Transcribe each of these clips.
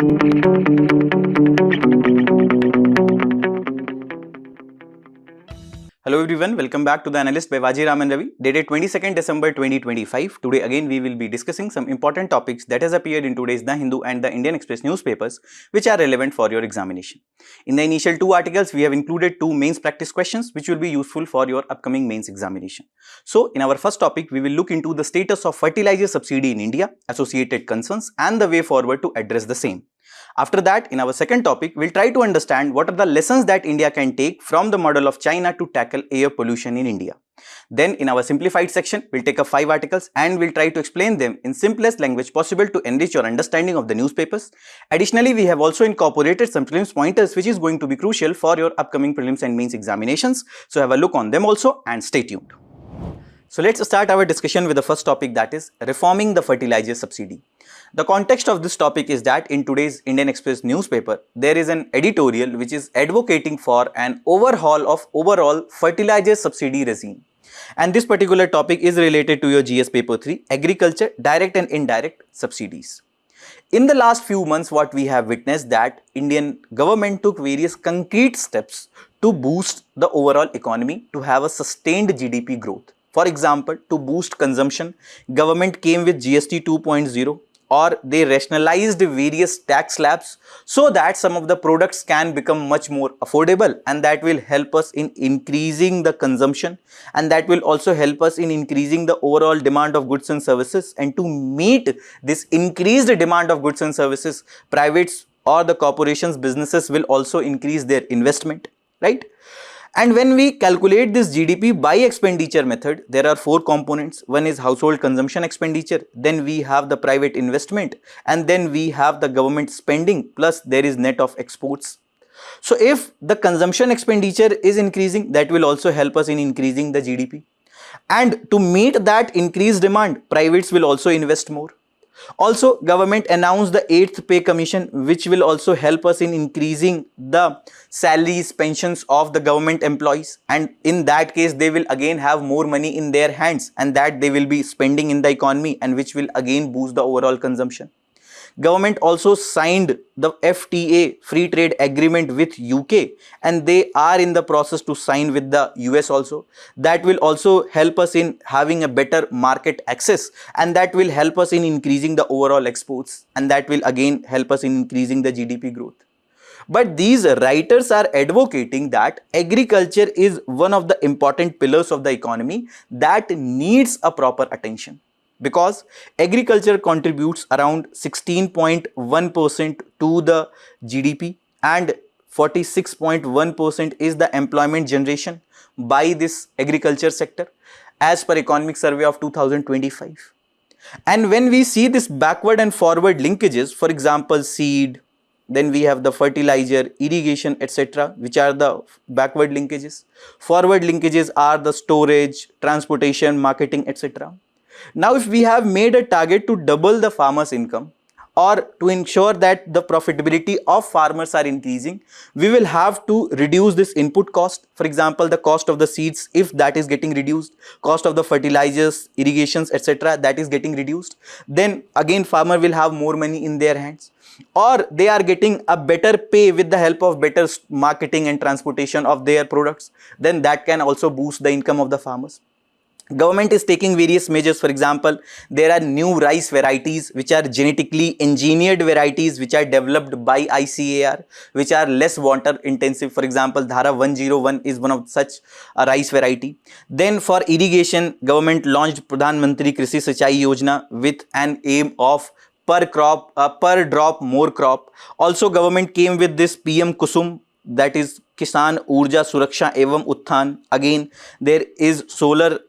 Hello everyone, welcome back to the Analyst by Vajiram and Ravi, dated 22nd December 2025. Today again we will be discussing some important topics that has appeared in today's The Hindu and the Indian Express newspapers which are relevant for your examination. In the initial two articles, we have included two mains practice questions which will be useful for your upcoming mains examination. So in our first topic, we will look into the status of fertilizer subsidy in India, associated concerns and the way forward to address the same. After that, in our second topic, we'll try to understand what are the lessons that India can take from the model of China to tackle air pollution in India. Then in our simplified section, we'll take up 5 articles and we'll try to explain them in simplest language possible to enrich your understanding of the newspapers. Additionally, we have also incorporated some prelims pointers which is going to be crucial for your upcoming prelims and mains examinations. So have a look on them also and stay tuned. So let's start our discussion with the first topic, that is reforming the fertilizer subsidy. The context of this topic is that in today's Indian Express newspaper, there is an editorial which is advocating for an overhaul of overall fertilizer subsidy regime. And this particular topic is related to your GS paper 3, agriculture, direct and indirect subsidies. In the last few months, what we have witnessed that Indian government took various concrete steps to boost the overall economy to have a sustained GDP growth. For example, to boost consumption, government came with GST 2.0 or they rationalized various tax slabs so that some of the products can become much more affordable, and that will help us in increasing the consumption, and that will also help us in increasing the overall demand of goods and services. And to meet this increased demand of goods and services, privates or the corporations, businesses will also increase their investment, right? And when we calculate this GDP by expenditure method, there are 4 components. One is household consumption expenditure, then we have the private investment, and then we have the government spending, plus there is net of exports. So if the consumption expenditure is increasing, that will also help us in increasing the GDP. And to meet that increased demand, privates will also invest more. Also, government announced the 8th pay commission, which will also help us in increasing the salaries, pensions of the government employees, and in that case they will again have more money in their hands, and that they will be spending in the economy, and which will again boost the overall consumption. Government also signed the FTA, free trade agreement, with UK, and they are in the process to sign with the US also. That will also help us in having a better market access, and that will help us in increasing the overall exports, and that will again help us in increasing the GDP growth. But these writers are advocating that agriculture is one of the important pillars of the economy that needs a proper attention, because agriculture contributes around 16.1% to the GDP and 46.1% is the employment generation by this agriculture sector as per economic survey of 2025. And when we see this backward and forward linkages, for example seed, then we have the fertilizer, irrigation, etc., which are the backward linkages. Forward linkages are the storage, transportation, marketing, etc. Now, if we have made a target to double the farmers' income or to ensure that the profitability of farmers are increasing, we will have to reduce this input cost. For example, the cost of the seeds, if that is getting reduced, cost of the fertilizers, irrigations, etc., that is getting reduced, then again farmer will have more money in their hands, or they are getting a better pay with the help of better marketing and transportation of their products, then that can also boost the income of the farmers. Government is taking various measures. For example, there are new rice varieties which are genetically engineered varieties which are developed by ICAR, which are less water intensive. For example, Dhara 101 is one of such a rice variety. Then for irrigation, government launched Pradhan Mantri Krishi Sinchai Yojana with an aim of per crop, per drop more crop. Also, government came with this PM Kusum, that is Kisan Urja Suraksha Evam Utthan. Again, there is solar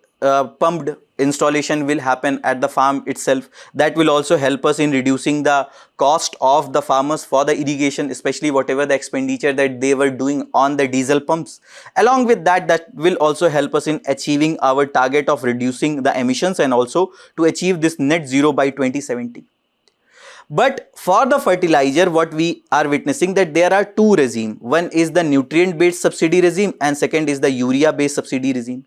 pumped installation will happen at the farm itself. That will also help us in reducing the cost of the farmers for the irrigation, especially whatever the expenditure that they were doing on the diesel pumps. Along with that, that will also help us in achieving our target of reducing the emissions and also to achieve this net zero by 2070. But for the fertilizer, what we are witnessing that there are two regime. One is the nutrient based subsidy regime and second is the urea based subsidy regime.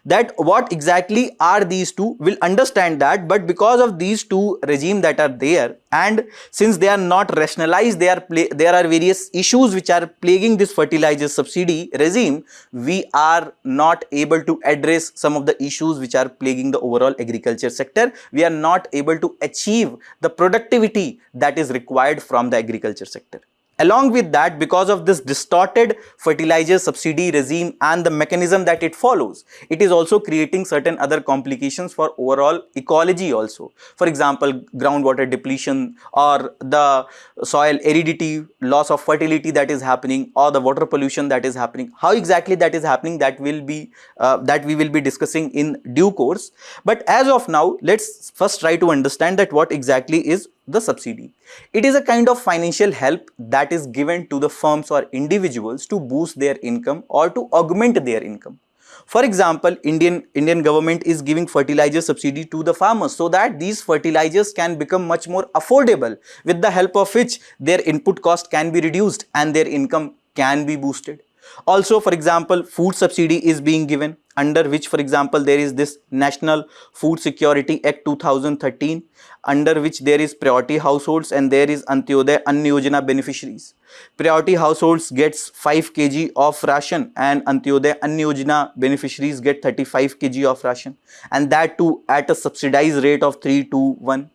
That what exactly are these two, we'll understand that, but because of these two regime that are there, and since they are not rationalized, there are various issues which are plaguing this fertilizer subsidy regime, we are not able to address some of the issues which are plaguing the overall agriculture sector. We are not able to achieve the productivity that is required from the agriculture sector. Along with that, because of this distorted fertilizer subsidy regime and the mechanism that it follows, it is also creating certain other complications for overall ecology also. For example, groundwater depletion or the soil aridity, loss of fertility that is happening, or the water pollution that is happening. How exactly that is happening, that we will be discussing in due course. But as of now, let's first try to understand that what exactly is the subsidy. It is a kind of financial help that is given to the firms or individuals to boost their income or to augment their income. For example, Indian government is giving fertilizer subsidy to the farmers so that these fertilizers can become much more affordable, with the help of which their input cost can be reduced and their income can be boosted. Also, for example, food subsidy is being given, under which, for example, there is this National Food Security Act 2013, under which there is priority households and there is Antyodaya Anna Yojana beneficiaries. Priority households gets 5 kg of ration and Antyodaya Anna Yojana beneficiaries get 35 kg of ration, and that too at a subsidized rate of 3:1.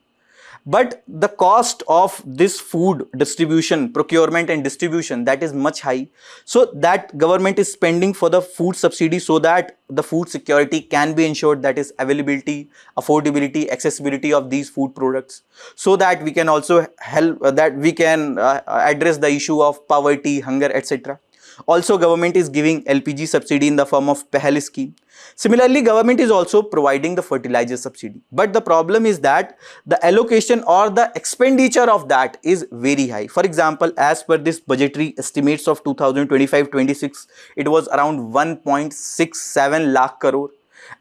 But the cost of this food distribution, procurement and distribution, that is much high. So that government is spending for the food subsidy so that the food security can be ensured, that is availability, affordability, accessibility of these food products, so that we can also help, that we can address the issue of poverty, hunger, etc. Also, government is giving LPG subsidy in the form of Pehal scheme. Similarly, government is also providing the fertilizer subsidy. But the problem is that the allocation or the expenditure of that is very high. For example, as per this budgetary estimates of 2025-26, it was around 1.67 lakh crore.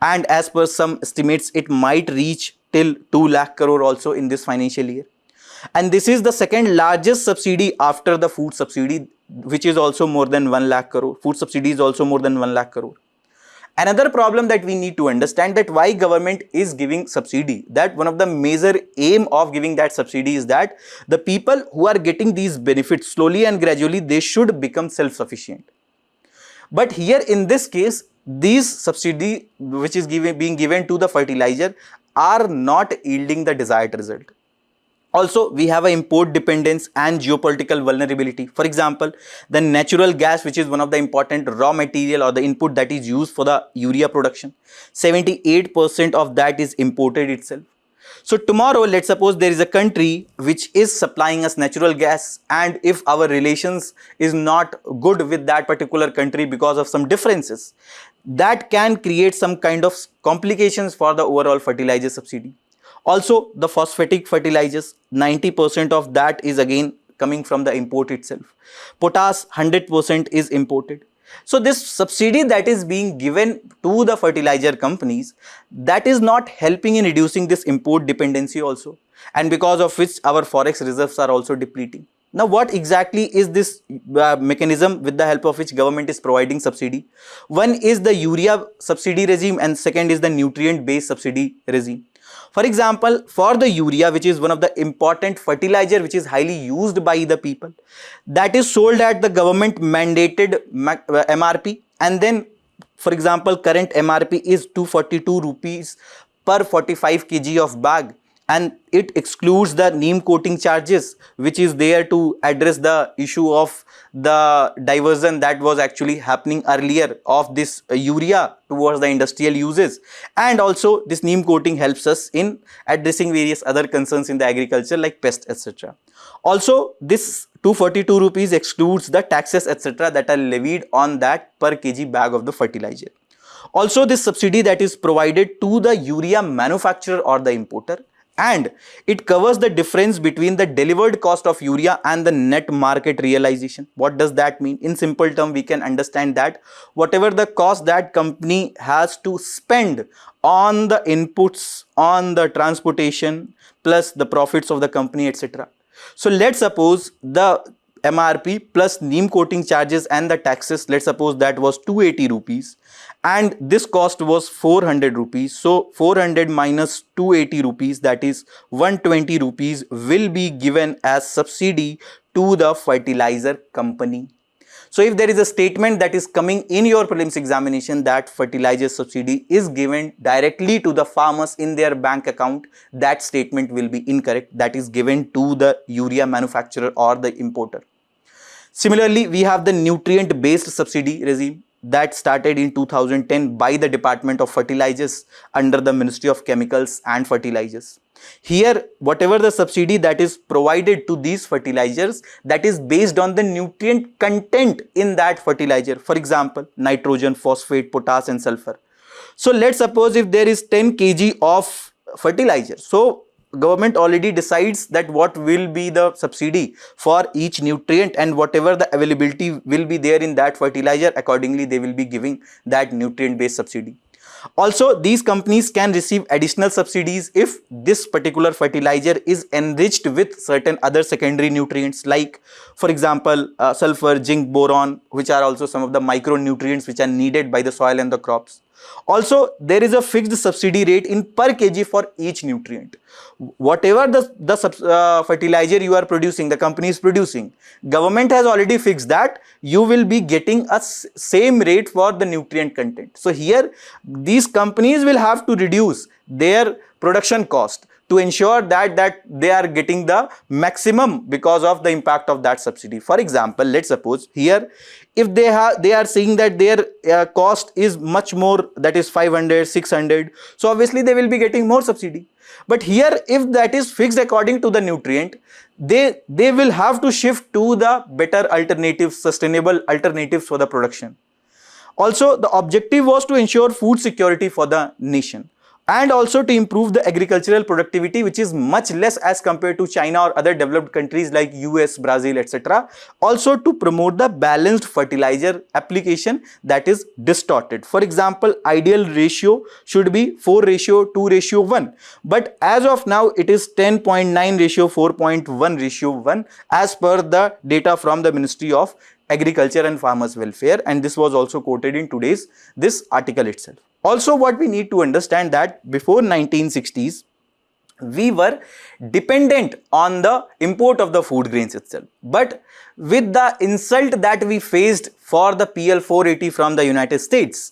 And as per some estimates, it might reach till 2 lakh crore also in this financial year. And this is the second largest subsidy after the food subsidy, which is also more than 1 lakh crore. Food subsidy is also more than 1 lakh crore. Another problem that we need to understand, that why government is giving subsidy, that one of the major aim of giving that subsidy is that the people who are getting these benefits slowly and gradually, they should become self-sufficient. But here in this case, these subsidy which is being given to the fertilizer are not yielding the desired result. Also, we have an import dependence and geopolitical vulnerability. For example, the natural gas, which is one of the important raw material or the input that is used for the urea production, 78% of that is imported itself. So tomorrow, let's suppose there is a country which is supplying us natural gas, and if our relations is not good with that particular country because of some differences, that can create some kind of complications for the overall fertilizer subsidy. Also, the phosphatic fertilizers, 90% of that is again coming from the import itself. Potash, 100% is imported. So this subsidy that is being given to the fertilizer companies, that is not helping in reducing this import dependency also, and because of which our forex reserves are also depleting. Now, what exactly is this mechanism with the help of which government is providing subsidy? One is the urea subsidy regime and second is the nutrient based subsidy regime. For example, for the urea, which is one of the important fertilizer which is highly used by the people, that is sold at the government mandated MRP, and then, for example, current MRP is 242 rupees per 45 kg of bag, and it excludes the neem coating charges, which is there to address the issue of the diversion that was actually happening earlier of this urea towards the industrial uses. And also this neem coating helps us in addressing various other concerns in the agriculture like pests, etc. Also, this 242 rupees excludes the taxes, etc. that are levied on that per kg bag of the fertilizer. Also, this subsidy that is provided to the urea manufacturer or the importer, and it covers the difference between the delivered cost of urea and the net market realization. What does that mean? In simple term, we can understand that whatever the cost that company has to spend on the inputs, on the transportation, plus the profits of the company, etc. So let's suppose the MRP plus neem coating charges and the taxes, let's suppose that was 280 rupees and this cost was 400 rupees. So 400 minus 280 rupees, that is 120 rupees, will be given as subsidy to the fertilizer company. So if there is a statement that is coming in your prelims examination that fertilizer subsidy is given directly to the farmers in their bank account, that statement will be incorrect. That is given to the urea manufacturer or the importer. Similarly, we have the nutrient based subsidy regime that started in 2010 by the Department of Fertilizers under the Ministry of Chemicals and Fertilizers. Here, whatever the subsidy that is provided to these fertilizers, that is based on the nutrient content in that fertilizer. For example, nitrogen, phosphate, potash and sulfur. So let's suppose if there is 10 kg of fertilizer. So government already decides that what will be the subsidy for each nutrient, and whatever the availability will be there in that fertilizer, accordingly they will be giving that nutrient based subsidy. Also, these companies can receive additional subsidies if this particular fertilizer is enriched with certain other secondary nutrients, like for example sulfur, zinc, boron, which are also some of the micronutrients which are needed by the soil and the crops. Also, there is a fixed subsidy rate in per kg for each nutrient. Whatever the fertilizer you are producing, the company is producing, government has already fixed that you will be getting a same rate for the nutrient content. So here these companies will have to reduce their production cost to ensure that they are getting the maximum because of the impact of that subsidy. For example, let's suppose here if they are saying that their cost is much more, that is 500, 600, so obviously they will be getting more subsidy. But here if that is fixed according to the nutrient, they will have to shift to the better alternatives, sustainable alternatives for the production. Also, the objective was to ensure food security for the nation, and also to improve the agricultural productivity, which is much less as compared to China or other developed countries like US, Brazil, etc. Also to promote the balanced fertilizer application that is distorted. For example, ideal ratio should be 4:2:1, but as of now it is 10.9:4.1:1 as per the data from the Ministry of Agriculture and Farmers Welfare, and this was also quoted in today's this article itself. Also, what we need to understand that before 1960s, we were dependent on the import of the food grains itself. But with the insult that we faced for the PL 480 from the United States,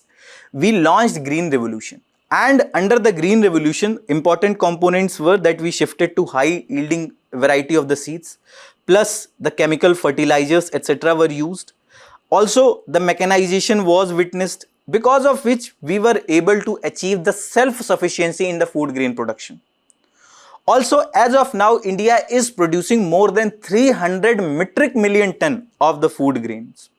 we launched Green Revolution. And under the Green Revolution, important components were that we shifted to high yielding variety of the seeds, plus the chemical fertilizers, etc. were used. Also, the mechanization was witnessed, because of which we were able to achieve the self-sufficiency in the food grain production. Also, as of now, India is producing more than 300 metric million ton of the food grains.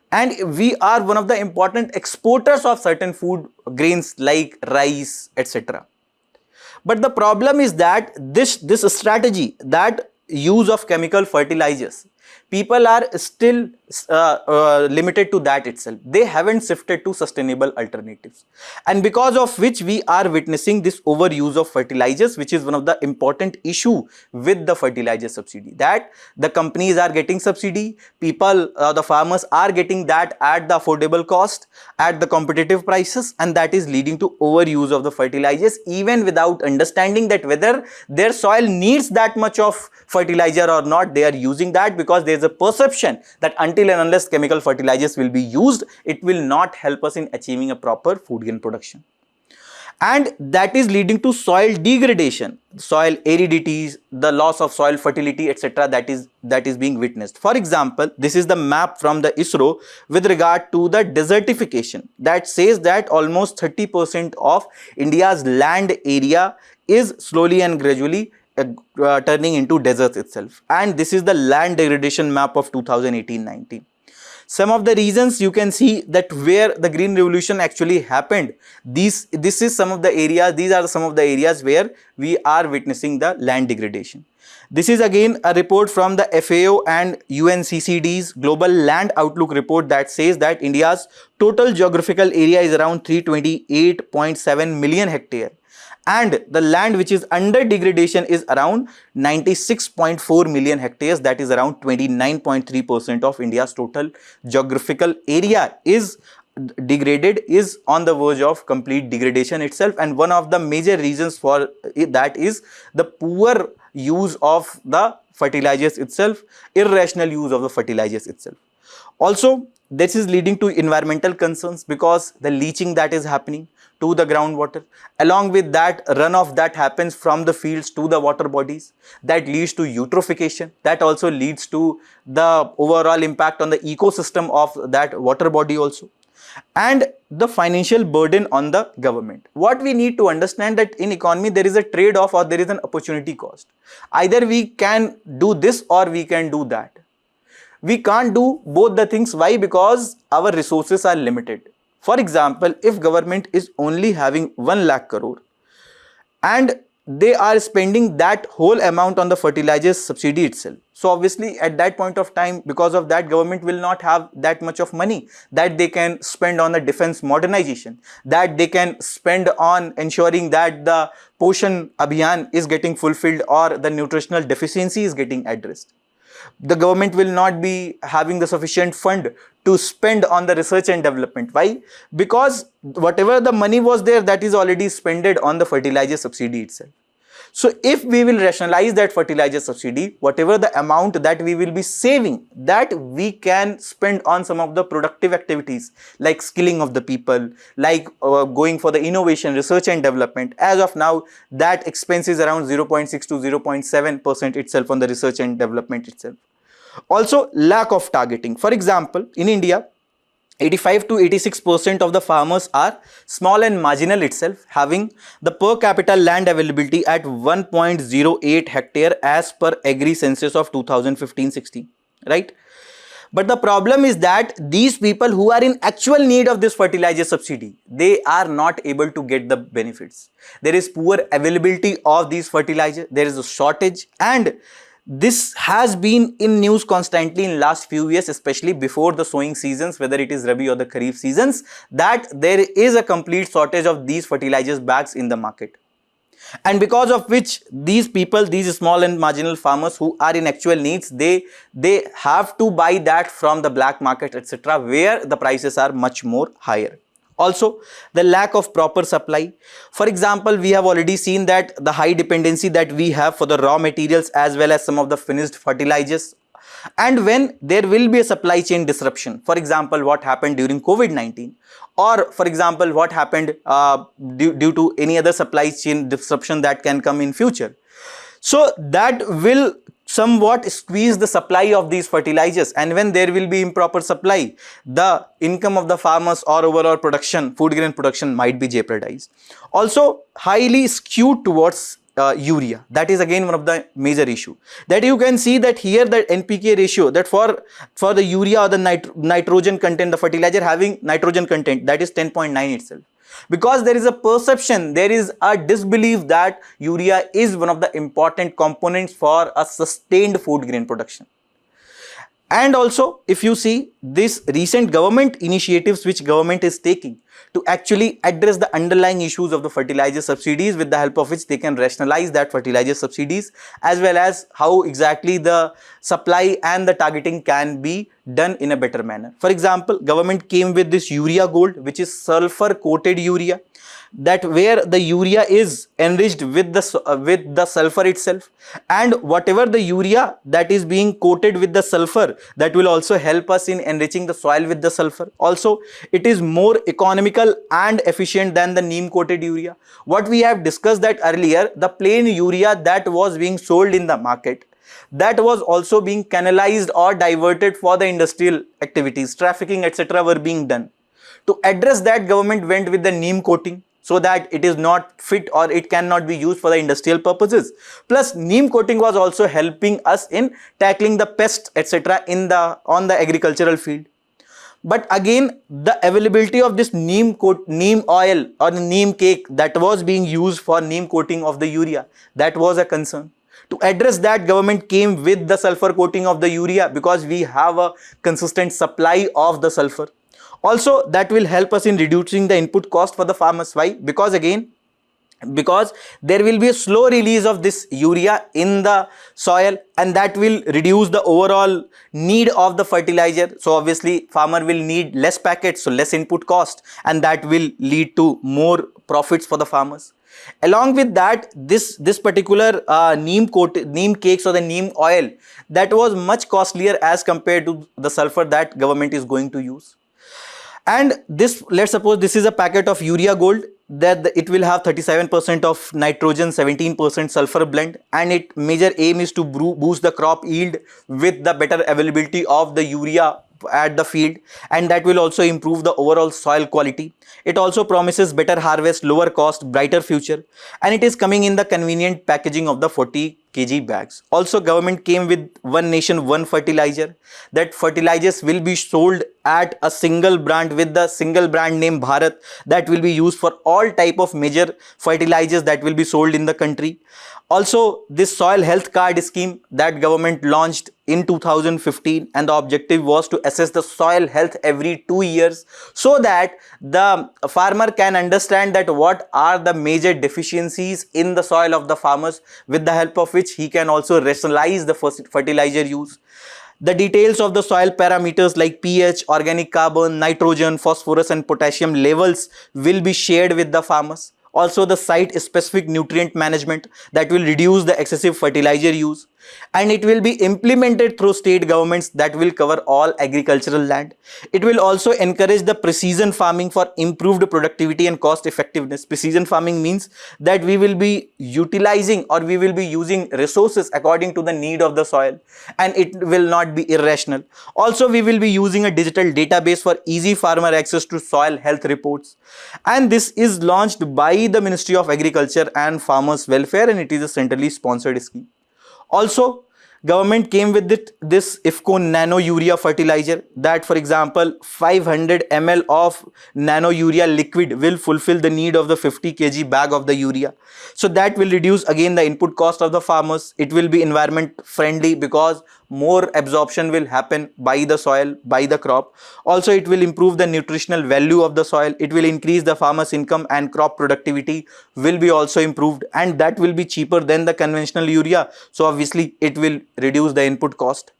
And we are one of the important exporters of certain food grains like rice, etc. But the problem is that this strategy, that use of chemical fertilizers, people are still limited to that itself. They haven't shifted to sustainable alternatives, and because of which we are witnessing this overuse of fertilizers, which is one of the important issue with the fertilizer subsidy, that the companies are getting subsidy, people, the farmers are getting that at the affordable cost, at the competitive prices, and that is leading to overuse of the fertilizers, even without understanding that whether their soil needs that much of fertilizer or not. They are using that because there is a perception that until and unless chemical fertilizers will be used, it will not help us in achieving a proper food grain production. And that is leading to soil degradation, soil aridity, the loss of soil fertility, etc. that is being witnessed. For example, this is the map from the ISRO with regard to the desertification, that says that almost 30% of India's land area is slowly and gradually turning into deserts itself. And this is the land degradation map of 2018-19. Some of the reasons you can see that where the green revolution actually happened. This is some of the areas, these are some of the areas where we are witnessing the land degradation. This is again a report from the FAO and UNCCD's Global Land Outlook report that says that India's total geographical area is around 328.7 million hectare, and the land which is under degradation is around 96.4 million hectares, that is around 29.3% of India's total geographical area is degraded, is on the verge of complete degradation itself. And one of the major reasons for that is the poor use of the fertilizers itself, irrational use of the fertilizers itself. Also, this is leading to environmental concerns because the leaching that is happening to the groundwater, along with that runoff that happens from the fields to the water bodies, that leads to eutrophication, that also leads to the overall impact on the ecosystem of that water body also, and the financial burden on the government. What we need to understand that in economy there is a trade-off or there is an opportunity cost. Either we can do this or we can do that. We can't do both the things. Why? Because our resources are limited. For example, if government is only having 1 lakh crore and they are spending that whole amount on the fertilizers subsidy itself, so obviously at that point of time, because of that, government will not have that much of money that they can spend on the defense modernization, that they can spend on ensuring that the Poshan Abhiyan is getting fulfilled or the nutritional deficiency is getting addressed. The government will not be having the sufficient fund to spend on the research and development. Why? Because whatever the money was there, that is already spent on the fertilizer subsidy itself. So if we will rationalize that fertilizer subsidy, whatever the amount that we will be saving, that we can spend on some of the productive activities like skilling of the people, like going for the innovation, research and development. As of now, that expense is around 0.6 to 0.7% itself on the research and development itself. Also, lack of targeting. For example, in India, 85 to 86% of the farmers are small and marginal itself, having the per capita land availability at 1.08 hectare as per Agri Census of 2015-16, right? But the problem is that these people who are in actual need of this fertilizer subsidy, they are not able to get the benefits. There is poor availability of these fertilizers, there is a shortage, and this has been in news constantly in last few years, especially before the sowing seasons, whether it is Rabi or the Kharif seasons, that there is a complete shortage of these fertilizers bags in the market. And because of which these people, these small and marginal farmers who are in actual needs, they have to buy that from the black market, etc., where the prices are much more higher. Also, the lack of proper supply. For example, we have already seen that the high dependency that we have for the raw materials as well as some of the finished fertilizers. And when there will be a supply chain disruption, for example, what happened during COVID-19, or for example, what happened due to any other supply chain disruption that can come in future. So that will somewhat squeeze the supply of these fertilizers, and when there will be improper supply, the income of the farmers or overall production, food grain production, might be jeopardized. Also, highly skewed towards urea. That is again one of the major issue, that you can see that here the NPK ratio, that for the urea or the nitrogen content, the fertilizer having nitrogen content, that is 10.9 itself. Because there is a perception, there is a disbelief that urea is one of the important components for a sustained food grain production. And also, if you see this recent government initiatives which government is taking to actually address the underlying issues of the fertilizer subsidies, with the help of which they can rationalize that fertilizer subsidies, as well as how exactly the supply and the targeting can be done in a better manner. For example, government came with this urea gold, which is sulfur coated urea, that where the urea is enriched with the sulfur itself, and whatever the urea that is being coated with the sulfur, that will also help us in enriching the soil with the sulfur. Also, it is more economical and efficient than the neem coated urea. What we have discussed that earlier, the plain urea that was being sold in the market, that was also being canalized or diverted for the industrial activities, trafficking, etc. were being done. To address that, government went with the neem coating, so that it is not fit or it cannot be used for the industrial purposes. Plus, neem coating was also helping us in tackling the pests, etc. on the agricultural field. But again, the availability of this neem oil or neem cake that was being used for neem coating of the urea, that was a concern. To address that, government came with the sulfur coating of the urea because we have a consistent supply of the sulfur. Also, that will help us in reducing the input cost for the farmers. Why? Because again, because there will be a slow release of this urea in the soil, and that will reduce the overall need of the fertilizer. So obviously farmer will need less packets, so less input cost, and that will lead to more profits for the farmers. Along with that, this particular neem cakes or the neem oil, that was much costlier as compared to the sulfur that government is going to use. And this, let's suppose this is a packet of urea gold, that it will have 37% of nitrogen, 17% sulfur blend, and its major aim is to boost the crop yield with the better availability of the urea at the field, and that will also improve the overall soil quality. It also promises better harvest, lower cost, brighter future, and it is coming in the convenient packaging of the 40 kg bags. Also, government came with one nation, one fertilizer. That fertilizers will be sold at a single brand with the single brand name Bharat, that will be used for all type of major fertilizers that will be sold in the country. Also, this soil health card scheme that government launched in 2015, and the objective was to assess the soil health every 2 years, so that the farmer can understand that what are the major deficiencies in the soil of the farmers, with the help of which he can also rationalize the fertilizer use. The details of the soil parameters like pH, organic carbon, nitrogen, phosphorus and potassium levels will be shared with the farmers. Also, the site specific nutrient management that will reduce the excessive fertilizer use, and it will be implemented through state governments that will cover all agricultural land. It will also encourage the precision farming for improved productivity and cost effectiveness. Precision farming means that we will be utilizing or we will be using resources according to the need of the soil, and it will not be irrational. Also, we will be using a digital database for easy farmer access to soil health reports, and this is launched by the Ministry of Agriculture and Farmers Welfare, and it is a centrally sponsored scheme. Also, government came with this IFCO nano urea fertilizer, that for example 500 ml of nano urea liquid will fulfill the need of the 50 kg bag of the urea. So that will reduce again the input cost of the farmers. It will be environment friendly because more absorption will happen by the soil, by the crop. Also, it will improve the nutritional value of the soil. It will increase the farmer's income, and crop productivity will be also improved, and that will be cheaper than the conventional urea. So obviously it will reduce the input cost.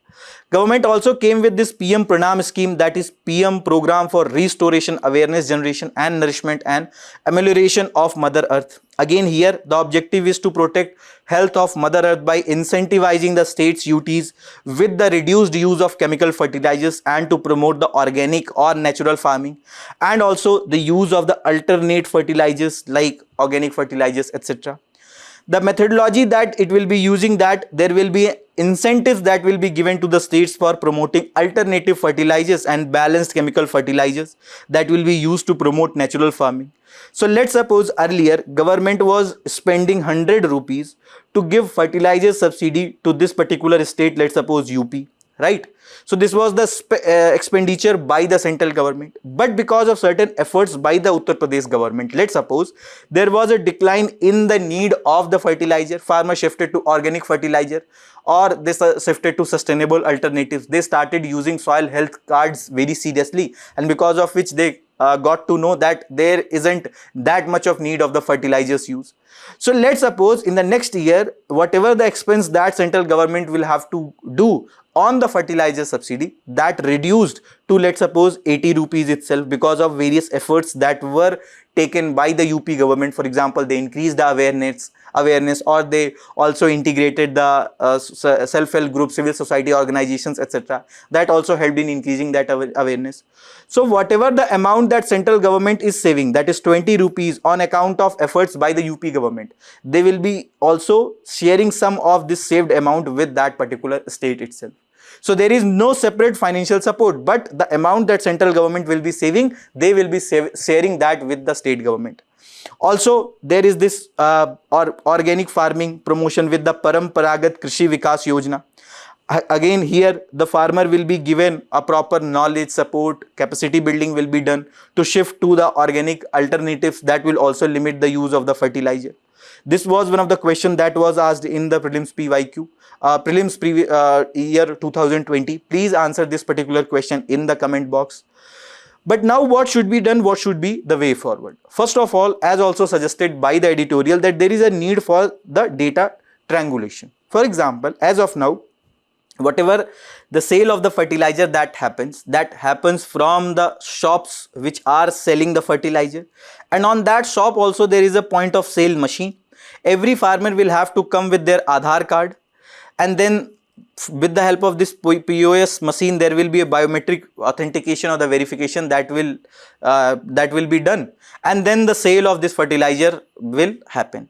Government also came with this PM Pranam scheme, that is PM program for restoration, awareness generation and nourishment and amelioration of Mother Earth. Again, here the objective is to protect health of Mother Earth by incentivizing the state's UTs with the reduced use of chemical fertilizers, and to promote the organic or natural farming, and also the use of the alternate fertilizers like organic fertilizers, etc. The methodology that it will be using, that there will be incentives that will be given to the states for promoting alternative fertilizers and balanced chemical fertilizers that will be used to promote natural farming. So let's suppose earlier government was spending 100 rupees to give fertilizer subsidy to this particular state, let's suppose UP, right? So this was the expenditure by the central government, but because of certain efforts by the Uttar Pradesh government, let's suppose there was a decline in the need of the fertilizer, farmers shifted to organic fertilizer, or they shifted to sustainable alternatives. They started using soil health cards very seriously, and because of which they got to know that there isn't that much of need of the fertilizers use. So let's suppose in the next year, whatever the expense that central government will have to do on the fertilizer subsidy, that reduced to, let's suppose, 80 rupees itself, because of various efforts that were taken by the UP government. For example, they increased the awareness, or they also integrated the self-help groups, civil society organizations, etc. That also helped in increasing that awareness. So whatever the amount that central government is saving, that is 20 rupees on account of efforts by the UP government, they will be also sharing some of this saved amount with that particular state itself. So there is no separate financial support, but the amount that central government will be saving, they will be sharing that with the state government. Also, there is this organic farming promotion with the Paramparagat Krishi Vikas Yojana. Again here the farmer will be given a proper knowledge, support, capacity building will be done to shift to the organic alternatives that will also limit the use of the fertilizer. This was one of the questions that was asked in the prelims PYQ, year 2020. Please answer this particular question in the comment box. But now what should be done? What should be the way forward? First of all, as also suggested by the editorial, that there is a need for the data triangulation. For example, as of now, whatever the sale of the fertilizer that happens from the shops which are selling the fertilizer, and on that shop also there is a point of sale machine. Every farmer will have to come with their Aadhaar card, and then with the help of this POS machine there will be a biometric authentication or the verification that will be done, and then the sale of this fertilizer will happen.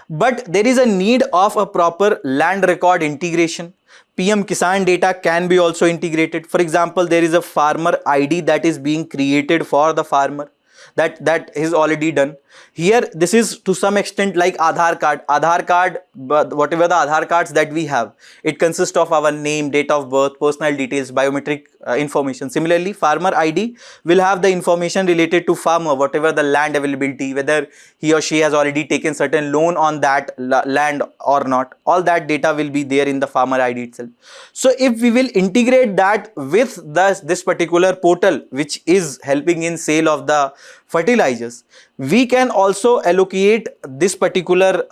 But there is a need of a proper land record integration. PM Kisan data can be also integrated. For example, there is a farmer ID that is being created for the farmer, that is already done. Here this is to some extent like Aadhaar card, but whatever the Aadhaar cards that we have, it consists of our name, date of birth, personal details, biometric information. Similarly, farmer ID will have the information related to farmer, whatever the land availability, whether he or she has already taken certain loan on that land or not. All that data will be there in the farmer ID itself. So if we will integrate that with this particular portal which is helping in sale of the fertilizers, we can also allocate this particular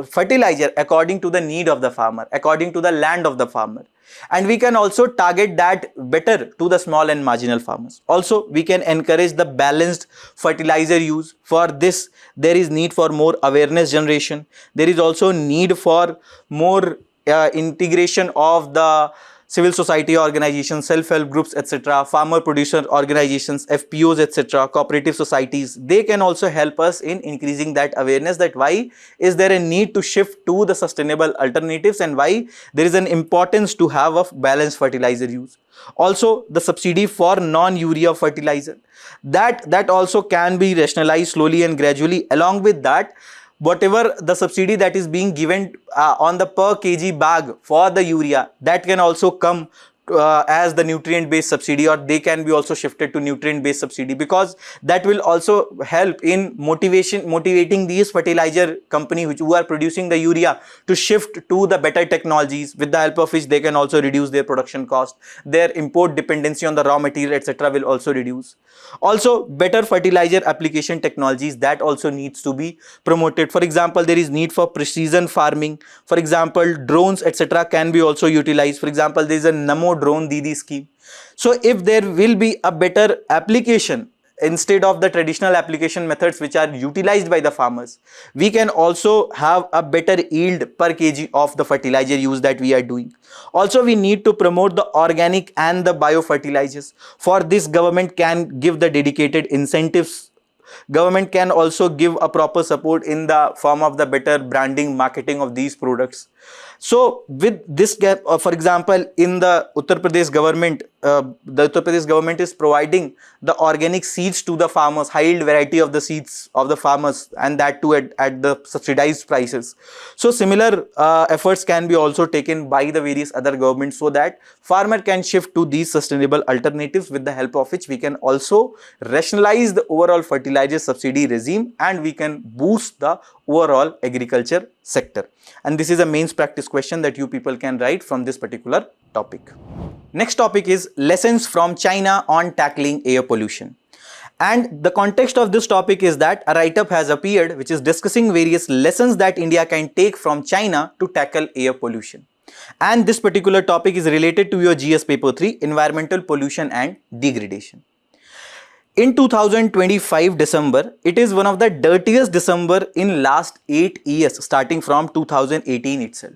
fertilizer according to the need of the farmer, according to the land of the farmer, and we can also target that better to the small and marginal farmers. Also, we can encourage the balanced fertilizer use. For this, there is need for more awareness generation. There is also need for more integration of the civil society organizations, self-help groups, etc., farmer producer organizations, FPOs, etc., cooperative societies. They can also help us in increasing that awareness, that why is there a need to shift to the sustainable alternatives and why there is an importance to have a balanced fertilizer use. Also, the subsidy for non-urea fertilizer, that also can be rationalized slowly and gradually. Along with that, whatever the subsidy that is being given on the per kg bag for the urea, that can also come as the nutrient based subsidy, or they can be also shifted to nutrient based subsidy, because that will also help in motivating these fertilizer companies who are producing the urea to shift to the better technologies, with the help of which they can also reduce their production cost. Their import dependency on the raw material, etc., will also reduce. Also, better fertilizer application technologies, that also needs to be promoted. For example, there is need for precision farming. For example, drones, etc., can be also utilized. For example, there is a Namo drone Didi scheme. So if there will be a better application instead of the traditional application methods which are utilized by the farmers, we can also have a better yield per kg of the fertilizer use that we are doing. Also, we need to promote the organic and the biofertilizers. For this, government can give the dedicated incentives. Government can also give a proper support in the form of the better branding, marketing of these products. So with this gap, for example, in the Uttar Pradesh government is providing the organic seeds to the farmers, high yield variety of the seeds of the farmers, and that too at the subsidized prices. So similar efforts can be also taken by the various other governments, so that farmer can shift to these sustainable alternatives, with the help of which we can also rationalize the overall fertilizer subsidy regime and we can boost the overall agriculture sector. And this is a mains practice question that you people can write from this particular topic. Next topic is lessons from China on tackling air pollution. And the context of this topic is that a write-up has appeared which is discussing various lessons that India can take from China to tackle air pollution. And this particular topic is related to your GS paper 3, environmental pollution and degradation. In 2025 December, it is one of the dirtiest December in last 8 years, starting from 2018 itself.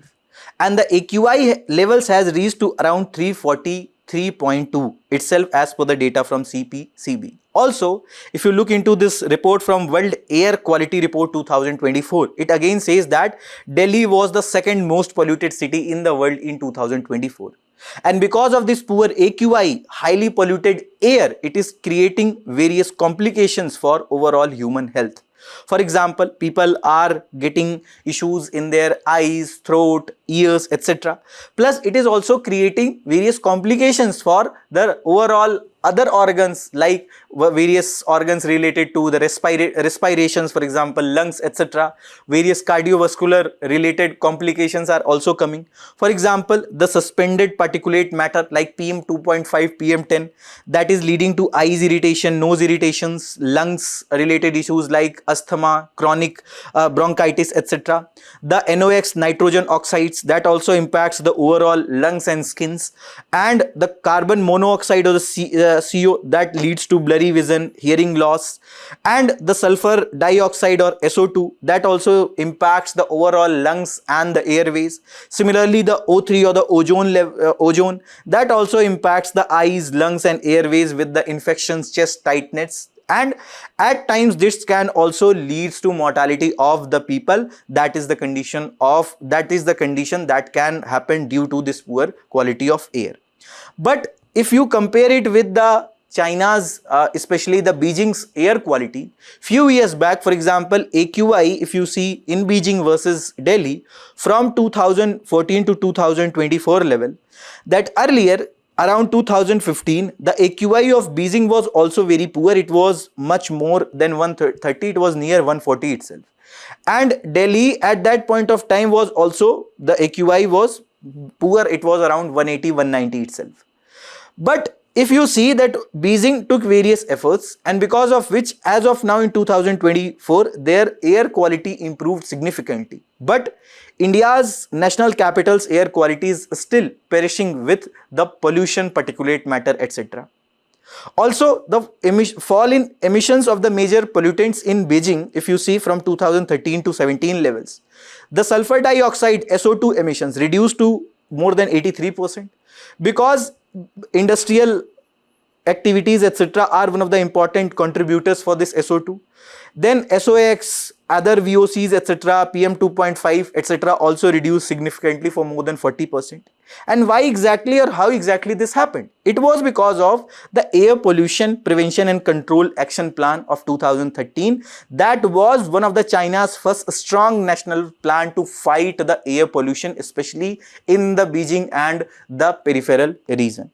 And the AQI levels has reached to around 343.2 itself as per the data from CPCB. Also, if you look into this report from World Air Quality Report 2024, it again says that Delhi was the second most polluted city in the world in 2024. And because of this poor AQI, highly polluted air, it is creating various complications for overall human health. For example, people are getting issues in their eyes, throat, ears, etc. Plus it is also creating various complications for the overall other organs, like various organs related to the respirations, for example lungs, etc. Various cardiovascular related complications are also coming. For example, the suspended particulate matter like PM 2.5, PM 10, that is leading to eyes irritation, nose irritations, lungs related issues like asthma, chronic bronchitis, etc. The NOx, nitrogen oxides, that also impacts the overall lungs and skins. And the carbon monoxide or the CO, that leads to blurry vision, hearing loss. And the sulfur dioxide or SO2, that also impacts the overall lungs and the airways. Similarly, the O3 or the ozone, that also impacts the eyes, lungs and airways with the infections, chest tightness. And at times this can also lead to mortality of the people. That is the condition that can happen due to this poor quality of air. But if you compare it with the China's, especially the Beijing's air quality, few years back, for example, AQI, if you see in Beijing versus Delhi, from 2014 to 2024 level, that earlier around 2015, the AQI of Beijing was also very poor. It was much more than 130, it was near 140 itself. And Delhi at that point of time was also, the AQI was poor, it was around 180, 190 itself. But if you see that Beijing took various efforts, and because of which as of now in 2024 their air quality improved significantly. But India's national capital's air quality is still perishing with the pollution, particulate matter, etc. Also, the fall in emissions of the major pollutants in Beijing, if you see from 2013 to 17 levels, the sulfur dioxide SO2 emissions reduced to more than 83%, because industrial activities, etc. are one of the important contributors for this SO2. Then SOx, other VOCs, etc., PM 2.5, etc. also reduced significantly for more than 40%. And why exactly or how exactly this happened? It was because of the Air Pollution Prevention and Control Action Plan of 2013. That was one of the China's first strong national plan to fight the air pollution, especially in the Beijing and the peripheral region.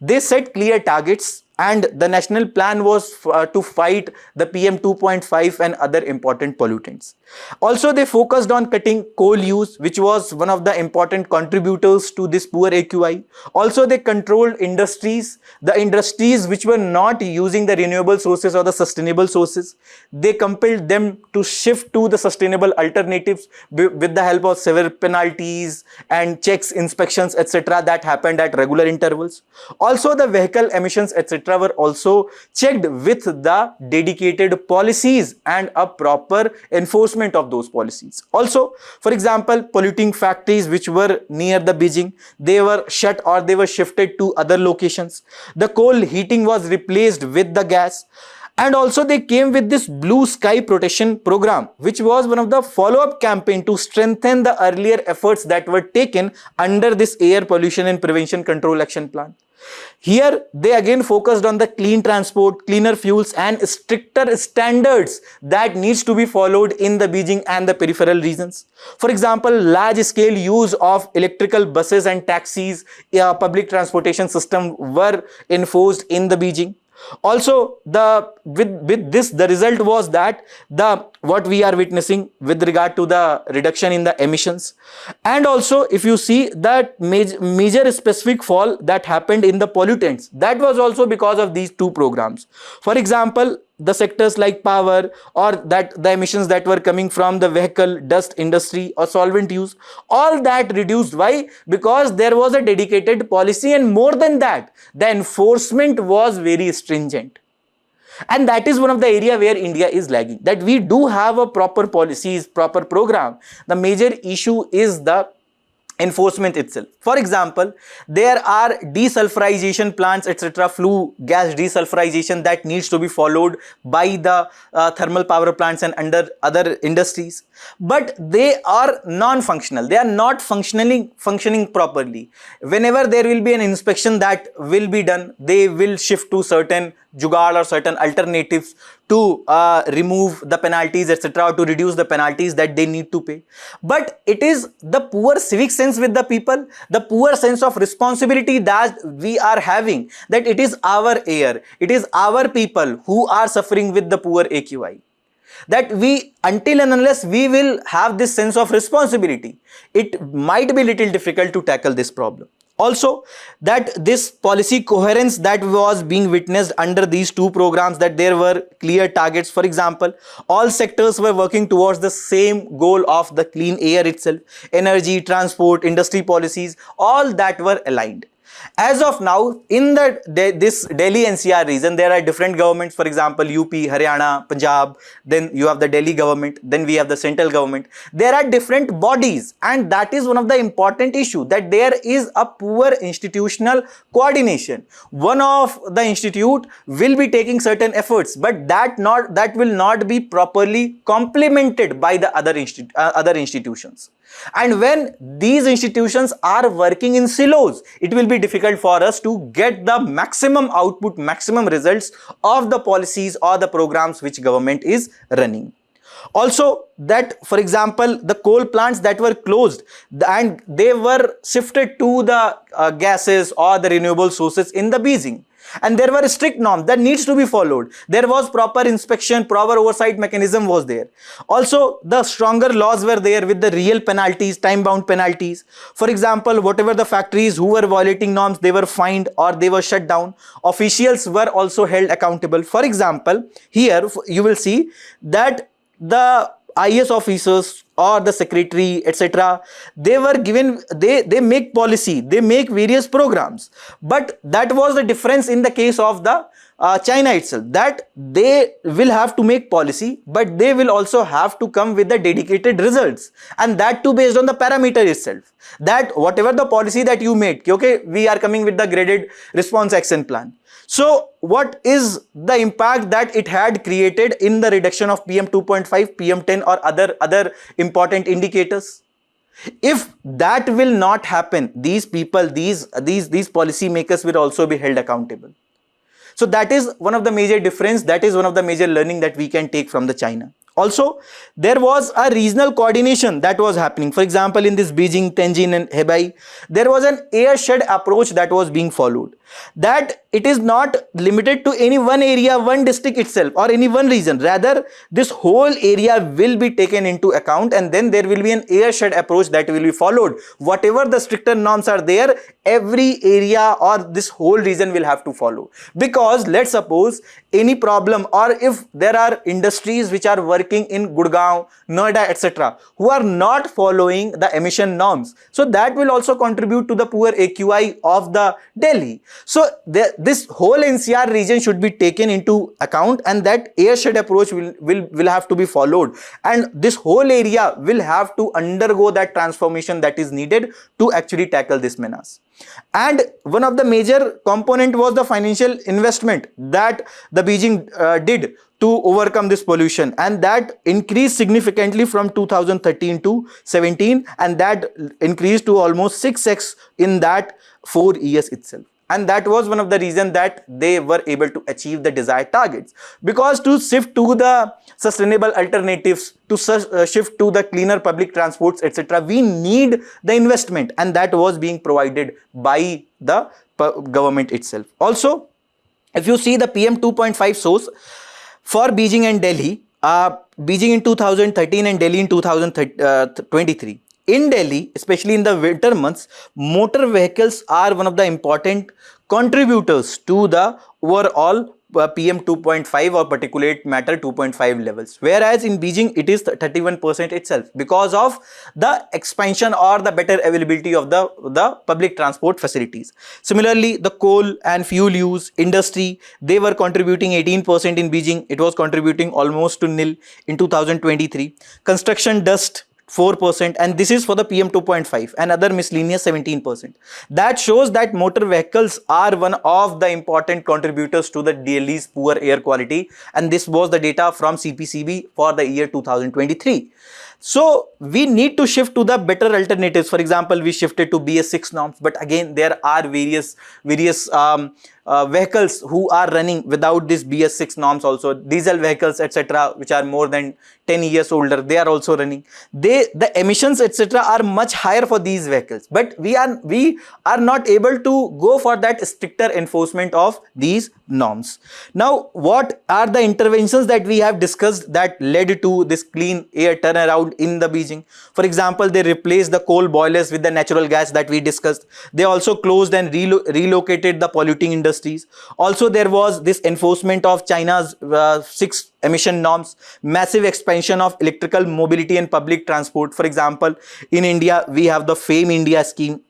They set clear targets, and the national plan was to fight the PM 2.5 and other important pollutants. Also, they focused on cutting coal use, which was one of the important contributors to this poor AQI. Also, they controlled industries, the industries which were not using the renewable sources or the sustainable sources. They compelled them to shift to the sustainable alternatives with the help of severe penalties and checks, inspections, etc. that happened at regular intervals. Also, the vehicle emissions, etc. were also checked with the dedicated policies and a proper enforcement of those policies. Also, for example, polluting factories which were near the Beijing, they were shut or they were shifted to other locations. The coal heating was replaced with the gas. And also they came with this blue sky protection program, which was one of the follow-up campaign to strengthen the earlier efforts that were taken under this Air Pollution and Prevention Control Action Plan. Here they again focused on the clean transport, cleaner fuels and stricter standards that needs to be followed in the Beijing and the peripheral regions. For example, large scale use of electrical buses and taxis, public transportation system were enforced in the Beijing. Also, with this the result was that what we are witnessing with regard to the reduction in the emissions, and also if you see that major specific fall that happened in the pollutants, that was also because of these two programs. For example, the sectors like power or that the emissions that were coming from the vehicle, dust industry or solvent use, all that reduced. Why? Because there was a dedicated policy, and more than that, the enforcement was very stringent. And that is one of the area where India is lagging, that we do have a proper policies, proper program. The major issue is the enforcement itself. For example, there are desulfurization plants, etc., flue gas desulfurization that needs to be followed by the thermal power plants and under other industries, but they are non-functional. They are not functioning properly. Whenever there will be an inspection that will be done, they will shift to certain jugaad or certain alternatives to remove the penalties, etc., or to reduce the penalties that they need to pay. But it is the poor civic sense with the people, the poor sense of responsibility that we are having, that it is our air, it is our people who are suffering with the poor AQI. That we, until and unless we will have this sense of responsibility, it might be little difficult to tackle this problem. Also, that this policy coherence that was being witnessed under these two programs, that there were clear targets. For example, all sectors were working towards the same goal of the clean air itself. Energy, transport, industry policies, all that were aligned. As of now, in this Delhi NCR region, there are different governments. For example, UP, Haryana, Punjab, then you have the Delhi government, then we have the central government. There are different bodies, and that is one of the important issue, that there is a poor institutional coordination. One of the institute will be taking certain efforts, but that will not be properly complemented by the other institutions. And when these institutions are working in silos, it will be difficult for us to get the maximum output, maximum results of the policies or the programs which government is running. Also, that for example, the coal plants that were closed and they were shifted to the gases or the renewable sources in the Beijing. And there were strict norms that needs to be followed. There was proper inspection, proper oversight mechanism was there. Also, the stronger laws were there with the real penalties, time-bound penalties. For example, whatever the factories who were violating norms, they were fined or they were shut down. Officials were also held accountable. For example, here you will see that the IS officers or the secretary, etc., they were given, they make policy, they make various programs. But that was the difference in the case of the China itself, that they will have to make policy, but they will also have to come with the dedicated results, and that too based on the parameter itself. That whatever the policy that you made, okay, we are coming with the graded response action plan. So what is the impact that it had created in the reduction of PM 2.5, PM 10 or other important indicators? If that will not happen, these people, these policy makers will also be held accountable. So that is one of the major difference, that is one of the major learning that we can take from the China. Also, there was a regional coordination that was happening. For example, in this Beijing, Tianjin and Hebei, there was an airshed approach that was being followed. That it is not limited to any one area, one district itself or any one region. Rather, this whole area will be taken into account, and then there will be an airshed approach that will be followed. Whatever the stricter norms are there, every area or this whole region will have to follow. Because let's suppose any problem, or if there are industries which are working in Gurgaon, Noida, etc., who are not following the emission norms, so that will also contribute to the poor AQI of the Delhi. So this whole NCR region should be taken into account, and that airshed approach will have to be followed, and this whole area will have to undergo that transformation that is needed to actually tackle this menace. And one of the major component was the financial investment that the Beijing did to overcome this pollution, and that increased significantly from 2013 to 17, and that increased to almost 6x in that 4 years itself. And that was one of the reasons that they were able to achieve the desired targets. Because to shift to the sustainable alternatives, to shift to the cleaner public transports, etc., we need the investment, and that was being provided by the government itself. Also, if you see the PM 2.5 source for Beijing and Delhi, Beijing in 2013 and Delhi in 2023. In Delhi, especially in the winter months, motor vehicles are one of the important contributors to the overall PM 2.5 or particulate matter 2.5 levels. Whereas in Beijing, it is 31% itself, because of the expansion or the better availability of the public transport facilities. Similarly, the coal and fuel use industry, they were contributing 18% in Beijing. It was contributing almost to nil in 2023. Construction dust, 4%, and this is for the PM 2.5, and other miscellaneous 17%. That shows that motor vehicles are one of the important contributors to the Delhi's poor air quality, and this was the data from CPCB for the year 2023. So we need to shift to the better alternatives. For example, we shifted to BS6 norms, but again there are various vehicles who are running without this BS6 norms also. Diesel vehicles, etc., which are more than 10 years older, they are also running. The emissions, etc., are much higher for these vehicles, but we are not able to go for that stricter enforcement of these norms. Now, what are the interventions that we have discussed that led to this clean air turnaround in the Beijing? For example, they replaced the coal boilers with the natural gas that we discussed. They also closed and relocated the polluting industries. Also, there was this enforcement of China's 6 emission norms, massive expansion of electrical mobility and public transport. For example, in India, we have the FAME India scheme.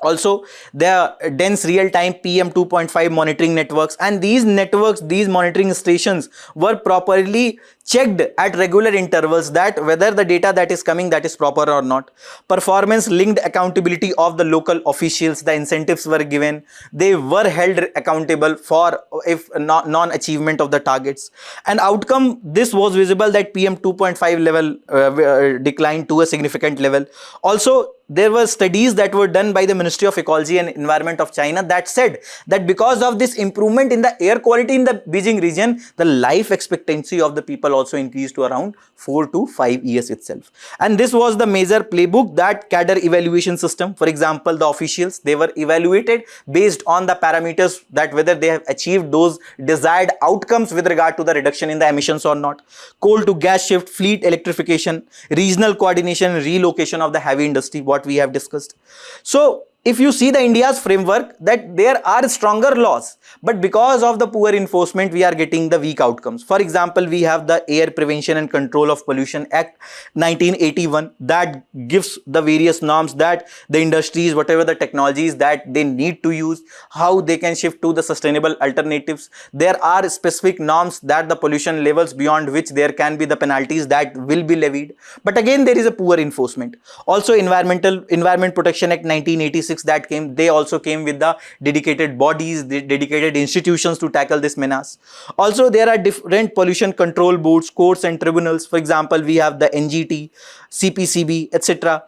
Also, the dense real-time PM 2.5 monitoring networks, and these networks, these monitoring stations were properly checked at regular intervals that whether the data that is coming, that is proper or not. Performance linked accountability of the local officials, the incentives were given, they were held accountable for if non-achievement of the targets. And outcome, this was visible that PM 2.5 level declined to a significant level. Also, there were studies that were done by the Ministry of Ecology and Environment of China that said that because of this improvement in the air quality in the Beijing region, the life expectancy of the people also increased to around 4 to 5 years itself. And this was the major playbook, that cadre evaluation system. For example, the officials, they were evaluated based on the parameters that whether they have achieved those desired outcomes with regard to the reduction in the emissions or not. Coal to gas shift, fleet electrification, regional coordination, relocation of the heavy industry, what we have discussed. So if you see the India's framework, that there are stronger laws, but because of the poor enforcement, we are getting the weak outcomes. For example, we have the Air Prevention and Control of Pollution Act 1981 that gives the various norms that the industries, whatever the technologies that they need to use, how they can shift to the sustainable alternatives. There are specific norms that the pollution levels beyond which there can be the penalties that will be levied. But again, there is a poor enforcement. Also, Environment Protection Act 1986 that came, they also came with the dedicated bodies, the dedicated institutions to tackle this menace. Also, there are different pollution control boards, courts and tribunals. For example, we have the NGT, CPCB, etc.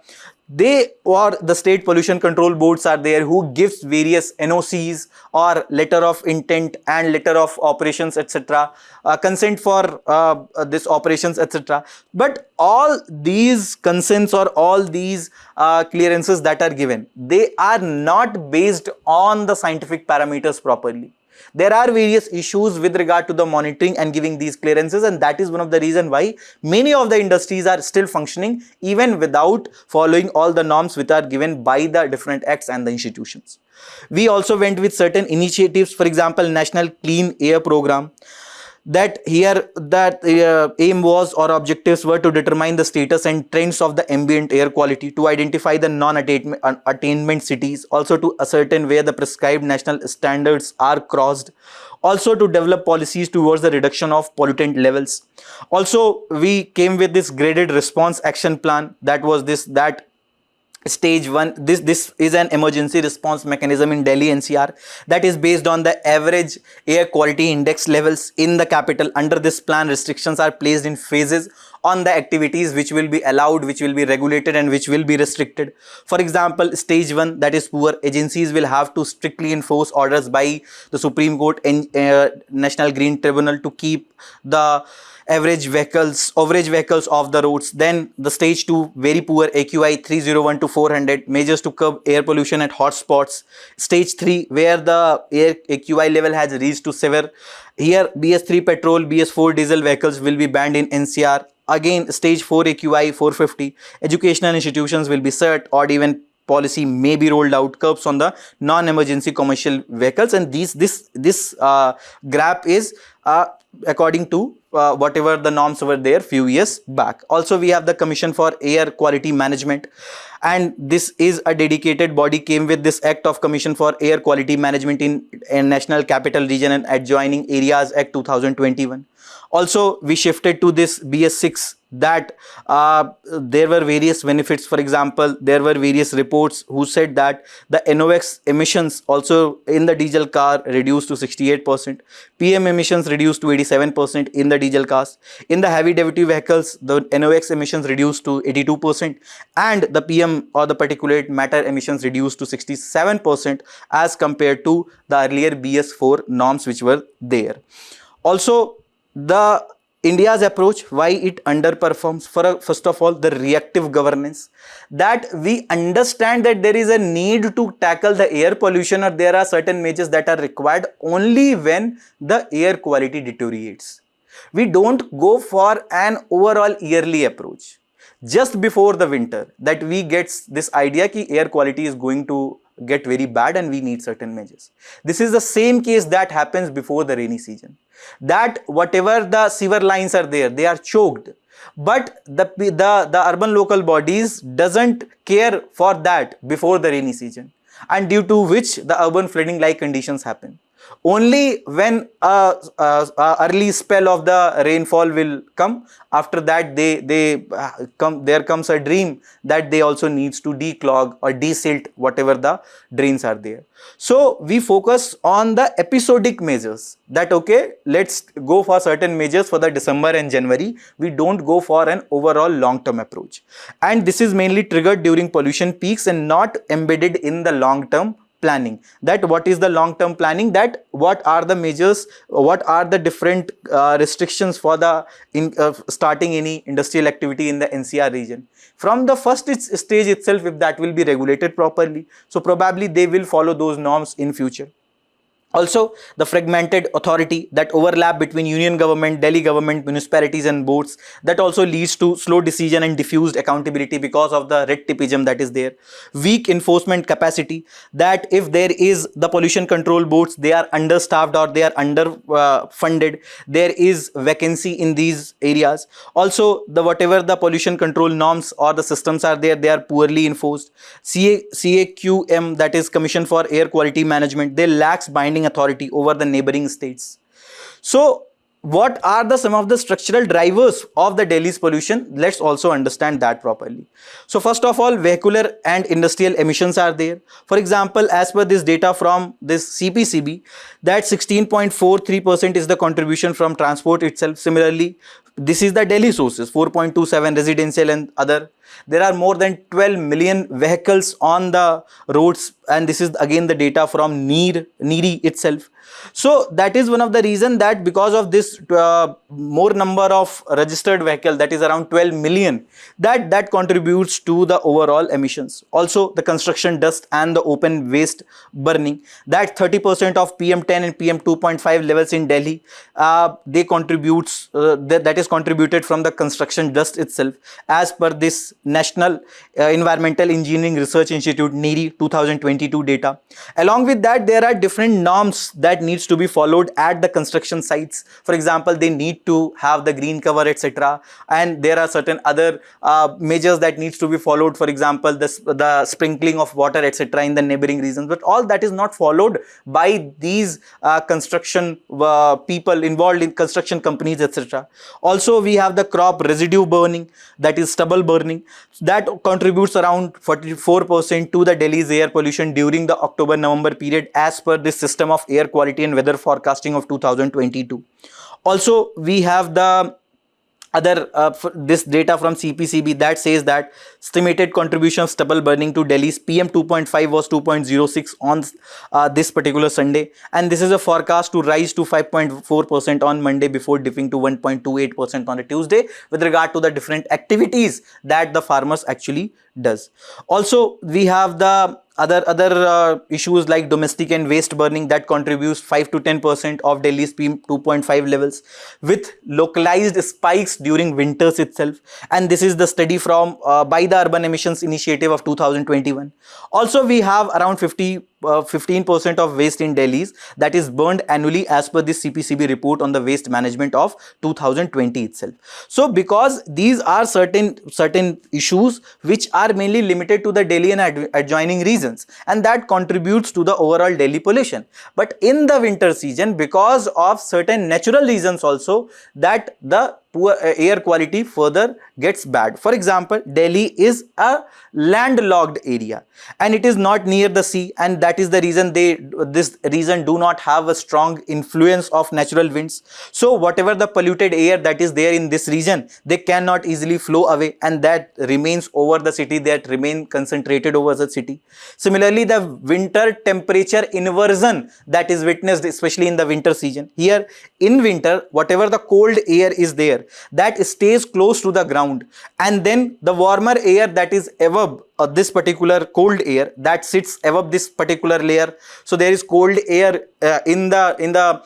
They or the state pollution control boards are there who gives various NOCs or letter of intent and letter of operations, etc. Consent for this operations, etc. But all these consents or all these clearances that are given, they are not based on the scientific parameters properly. There are various issues with regard to the monitoring and giving these clearances, and that is one of the reasons why many of the industries are still functioning even without following all the norms which are given by the different acts and the institutions. We also went with certain initiatives, for example, National Clean Air Program. That here that aim was or objectives were to determine the status and trends of the ambient air quality, to identify the non-attainment cities, also to ascertain where the prescribed national standards are crossed, also to develop policies towards the reduction of pollutant levels. Also, we came with this graded response action plan, that was that stage 1, this is an emergency response mechanism in Delhi NCR that is based on the average air quality index levels in the capital. Under this plan, restrictions are placed in phases on the activities which will be allowed, which will be regulated and which will be restricted. For example, stage 1, that is poor agencies will have to strictly enforce orders by the Supreme Court and National Green Tribunal to keep the average vehicles off the roads. Then the stage 2, very poor, AQI 301 to 400, measures to curb air pollution at hotspots. Stage 3, where the air AQI level has reached to severe, here BS3 petrol, BS4 diesel vehicles will be banned in NCR. Again, stage 4, AQI 450, educational institutions will be shut, odd even policy may be rolled out, curbs on the non-emergency commercial vehicles. And this graph is according to whatever the norms were there few years back. Also, we have the Commission for Air Quality Management, and this is a dedicated body, came with this Act of Commission for Air Quality Management in National Capital Region and Adjoining Areas Act 2021. Also, we shifted to this BS6, that there were various benefits. For example, there were various reports who said that the NOx emissions also in the diesel car reduced to 68%, PM emissions emissions reduced to 87% in the diesel cars. In the heavy duty vehicles, the NOx emissions reduced to 82%, and the PM or the particulate matter emissions reduced to 67% as compared to the earlier BS4 norms which were there. Also, the India's approach, why it underperforms, first of all, the reactive governance, that we understand that there is a need to tackle the air pollution, or there are certain measures that are required only when the air quality deteriorates. We don't go for an overall yearly approach. Just before the winter, that we get this idea that air quality is going to get very bad and we need certain measures. This is the same case that happens before the rainy season, that whatever the sewer lines are there, they are choked, but the urban local bodies doesn't care for that before the rainy season, and due to which the urban flooding like conditions happen. Only when early spell of the rainfall will come, after that there comes a dream that they also needs to declog or desilt whatever the drains are there. So we focus on the episodic measures, that okay, let's go for certain measures for the December and January. We don't go for an overall long-term approach, and this is mainly triggered during pollution peaks and not embedded in the long-term planning. That what is the long-term planning, that what are the measures, what are the different restrictions for the starting any industrial activity in the NCR region. From the first stage itself, if that will be regulated properly, so probably they will follow those norms in future. Also, the fragmented authority, that overlap between union government, Delhi government, municipalities and boards, that also leads to slow decision and diffused accountability because of the red tapeism that is there. Weak enforcement capacity, that if there is the pollution control boards, they are understaffed or they are underfunded, there is vacancy in these areas. Also, the whatever the pollution control norms or the systems are there, they are poorly enforced. CAQM, that is Commission for Air Quality Management, they lacks binding authority over the neighboring states. So what are some of the structural drivers of the Delhi's pollution? Let's also understand that properly. So first of all, vehicular and industrial emissions are there. For example, as per this data from this CPCB, that 16.43% is the contribution from transport itself. Similarly, this is the Delhi sources, 4.27 residential and other. There are more than 12 million vehicles on the roads, and this is again the data from NEERI itself. So that is one of the reason that because of this more number of registered vehicles, that is around 12 million, that contributes to the overall emissions. Also, the construction dust and the open waste burning, that 30% of PM10 and PM2.5 levels in Delhi, they contributes that is contributed from the construction dust itself, as per this National Environmental Engineering Research Institute NEERI 2022 data. Along with that, there are different norms that needs to be followed at the construction sites. For example, they need to have the green cover, etc. And there are certain other measures that needs to be followed. For example, the sprinkling of water, etc. in the neighboring regions. But all that is not followed by these construction people involved in construction companies, etc. Also, we have the crop residue burning, that is stubble burning, that contributes around 44% to the Delhi's air pollution during the October-November period, as per this system of air quality and weather forecasting of 2022. Also, we have the other this data from CPCB that says that estimated contribution of stubble burning to Delhi's PM 2.5 was 2.06 on this particular Sunday, and this is a forecast to rise to 5.4% on Monday before dipping to 1.28% on a Tuesday, with regard to the different activities that the farmers actually does. Also, we have the other issues like domestic and waste burning, that contributes 5 to 10% of Delhi's PM 2.5 levels, with localized spikes during winters itself. And this is the study from by the Urban Emissions Initiative of 2021. Also, we have around 15% of waste in Delhi's that is burned annually, as per this CPCB report on the waste management of 2020 itself. So because these are certain issues which are mainly limited to the Delhi and adjoining regions, and that contributes to the overall Delhi pollution. But in the winter season, because of certain natural reasons also, that the poor air quality further gets bad. For example, Delhi is a landlocked area and it is not near the sea, and that is the reason this region do not have a strong influence of natural winds. So whatever the polluted air that is there in this region, they cannot easily flow away, and that remains over the city, that remain concentrated over the city. Similarly, the winter temperature inversion that is witnessed especially in the winter season. Here in winter, whatever the cold air is there, that stays close to the ground, and then the warmer air that is above this particular cold air that sits above this particular layer. So there is cold air in the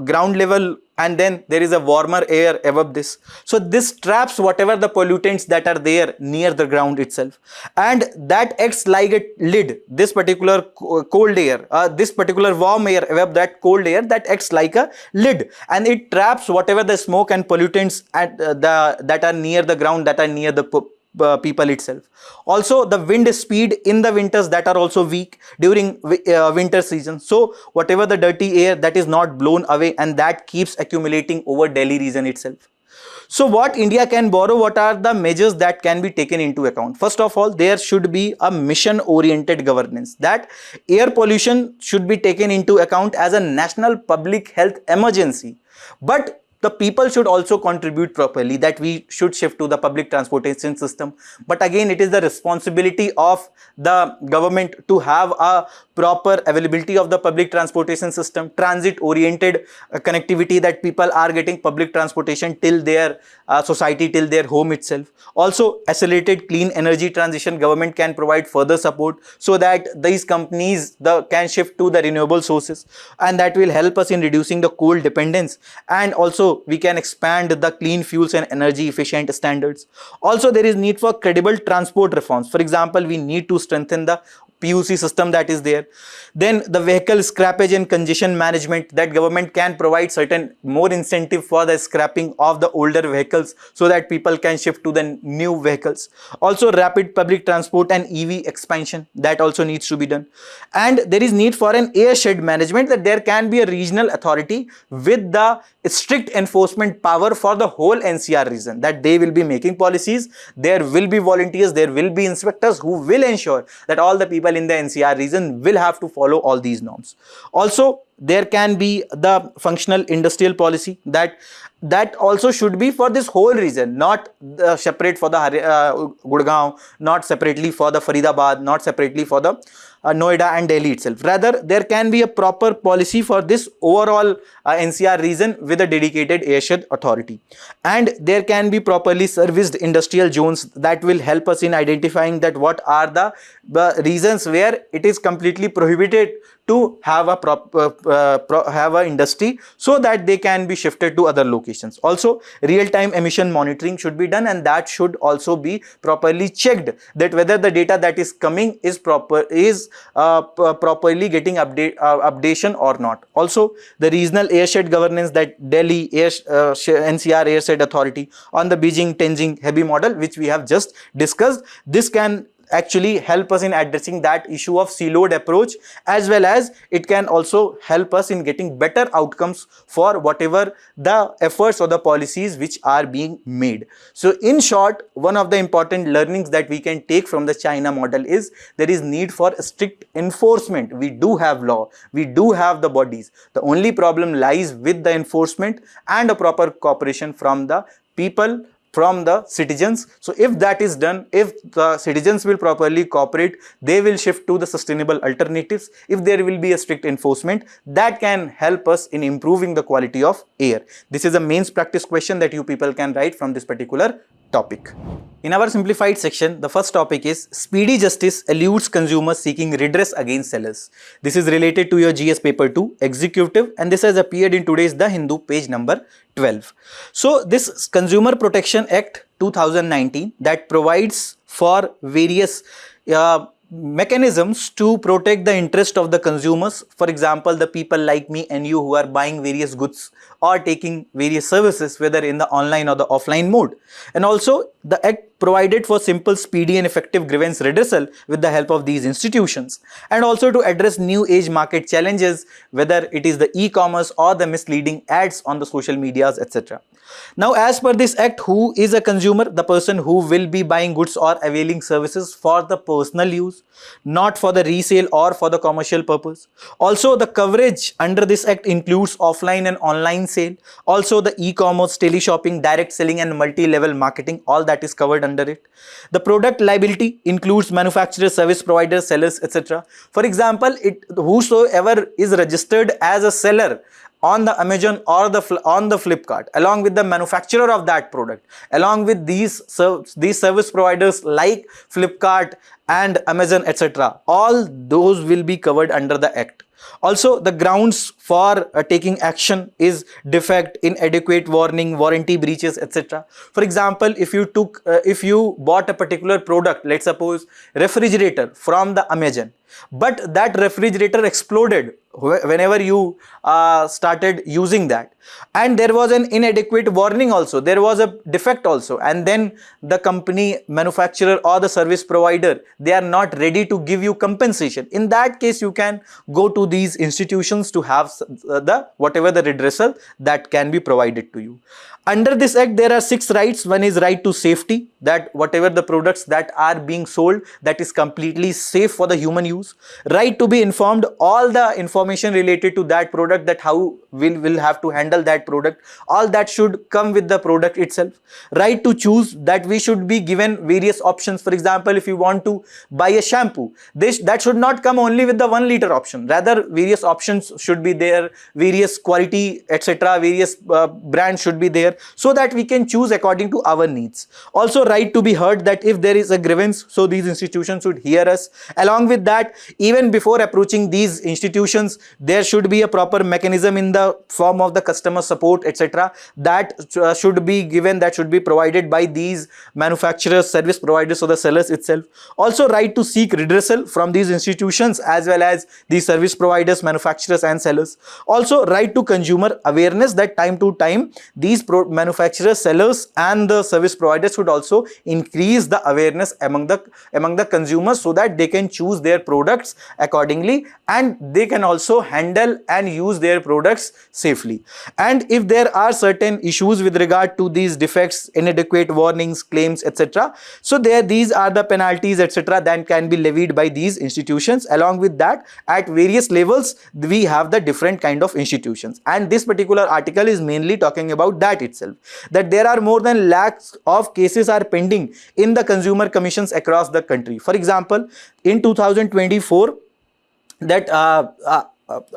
ground level, and then there is a warmer air above this. So this traps whatever the pollutants that are there near the ground itself, and that acts like a lid. This particular cold air, this particular warm air above that cold air, that acts like a lid, and it traps whatever the smoke and pollutants at that are near the ground, that are near the people itself. Also, the wind speed in the winters that are also weak during winter season. So whatever the dirty air that is not blown away, and that keeps accumulating over Delhi region itself. So what India can borrow, what are the measures that can be taken into account? First of all, there should be a mission oriented governance, that air pollution should be taken into account as a national public health emergency. But the people should also contribute properly, that we should shift to the public transportation system. But again, it is the responsibility of the government to have a proper availability of the public transportation system, transit oriented connectivity, that people are getting public transportation till their society, till their home itself. Also, accelerated clean energy transition, government can provide further support so that these companies can shift to the renewable sources, and that will help us in reducing the coal dependence, and also we can expand the clean fuels and energy efficient standards. Also, there is need for credible transport reforms. For example, we need to strengthen the PUC system that is there. Then the vehicle scrappage and congestion management, that government can provide certain more incentive for the scrapping of the older vehicles so that people can shift to the new vehicles. Also, rapid public transport and EV expansion, that also needs to be done. And there is need for an airshed management, that there can be a regional authority with the strict enforcement power for the whole NCR region, that they will be making policies. There will be volunteers, there will be inspectors who will ensure that all the people in the NCR region will have to follow all these norms. Also, there can be the functional industrial policy, that also should be for this whole region, not separate for the Gurgaon, not separately for the Faridabad, not separately for the Noida and Delhi itself. Rather, there can be a proper policy for this overall NCR region with a dedicated airshed authority. And there can be properly serviced industrial zones that will help us in identifying that what are the reasons where it is completely prohibited to have a industry, so that they can be shifted to other locations. Also, real-time emission monitoring should be done, and that should also be properly checked, that whether the data that is coming is properly getting updation or not. Also, the regional airshed governance, that Delhi NCR airshed authority on the Beijing-Tenzing heavy model, which we have just discussed, this can actually help us in addressing that issue of siloed approach, as well as it can also help us in getting better outcomes for whatever the efforts or the policies which are being made. So in short, one of the important learnings that we can take from the China model is there is need for strict enforcement. We do have law, we do have the bodies. The only problem lies with the enforcement and a proper cooperation from the people, from the citizens. So if that is done, if the citizens will properly cooperate, they will shift to the sustainable alternatives. If there will be a strict enforcement, that can help us in improving the quality of air. This is a mains practice question that you people can write from this particular topic. In our simplified section, the first topic is Speedy Justice eludes consumers seeking redress against sellers. This is related to your GS paper 2 executive, and this has appeared in today's The Hindu, page number 12. So this Consumer Protection Act 2019 that provides for various mechanisms to protect the interest of the consumers. For example, the people like me and you who are buying various goods or taking various services, whether in the online or the offline mode. And also, the act provided for simple, speedy and effective grievance redressal with the help of these institutions, and also to address new age market challenges, whether it is the e-commerce or the misleading ads on the social medias, etc. Now, as per this act, who is a consumer? The person who will be buying goods or availing services for the personal use, not for the resale or for the commercial purpose. Also, the coverage under this act includes offline and online sale, also the e-commerce, tele-shopping, direct selling and multi-level marketing, all that is covered under it. The product liability includes manufacturers, service providers, sellers, etc. For example, whosoever is registered as a seller on the Amazon or on the Flipkart, along with the manufacturer of that product, along with these service providers like Flipkart and Amazon, etc., all those will be covered under the act. Also, the grounds for taking action is defect, inadequate warning, warranty breaches, etc. For example, if you bought a particular product, let's suppose refrigerator from the Amazon, but that refrigerator exploded whenever you started using that, and there was an inadequate warning also, there was a defect also, and then the company, manufacturer or the service provider, they are not ready to give you compensation. In that case, you can go to these institutions to have the whatever the redressal that can be provided to you. Under this act, there are 6 rights. One is right to safety, that whatever the products that are being sold, that is completely safe for the human use. Right to be informed, all the information related to that product, that how will have to handle that product, all that should come with the product itself. Right to choose, that we should be given various options. For example, if you want to buy a shampoo, that should not come only with the 1 liter option, rather various options should be there, various quality, etc., various brands should be there, so that we can choose according to our needs. Also, right to be heard, that if there is a grievance, so these institutions should hear us. Along with that, even before approaching these institutions, there should be a proper mechanism in the form of the customer support, etc., that should be given, that should be provided by these manufacturers, service providers, or the sellers itself. Also, right to seek redressal from these institutions as well as the service providers, manufacturers and sellers. Also, right to consumer awareness, that time to time these manufacturers, sellers and the service providers should also increase the awareness among the consumers, so that they can choose their products accordingly and they can also handle and use their products safely. And if there are certain issues with regard to these defects, inadequate warnings, claims, etc., so these are the penalties, etc., that can be levied by these institutions. Along with that, at various levels we have the different kind of institutions, and this particular article is mainly talking about that itself, that there are more than lakhs of cases are pending in the consumer commissions across the country. For example, in 2024, that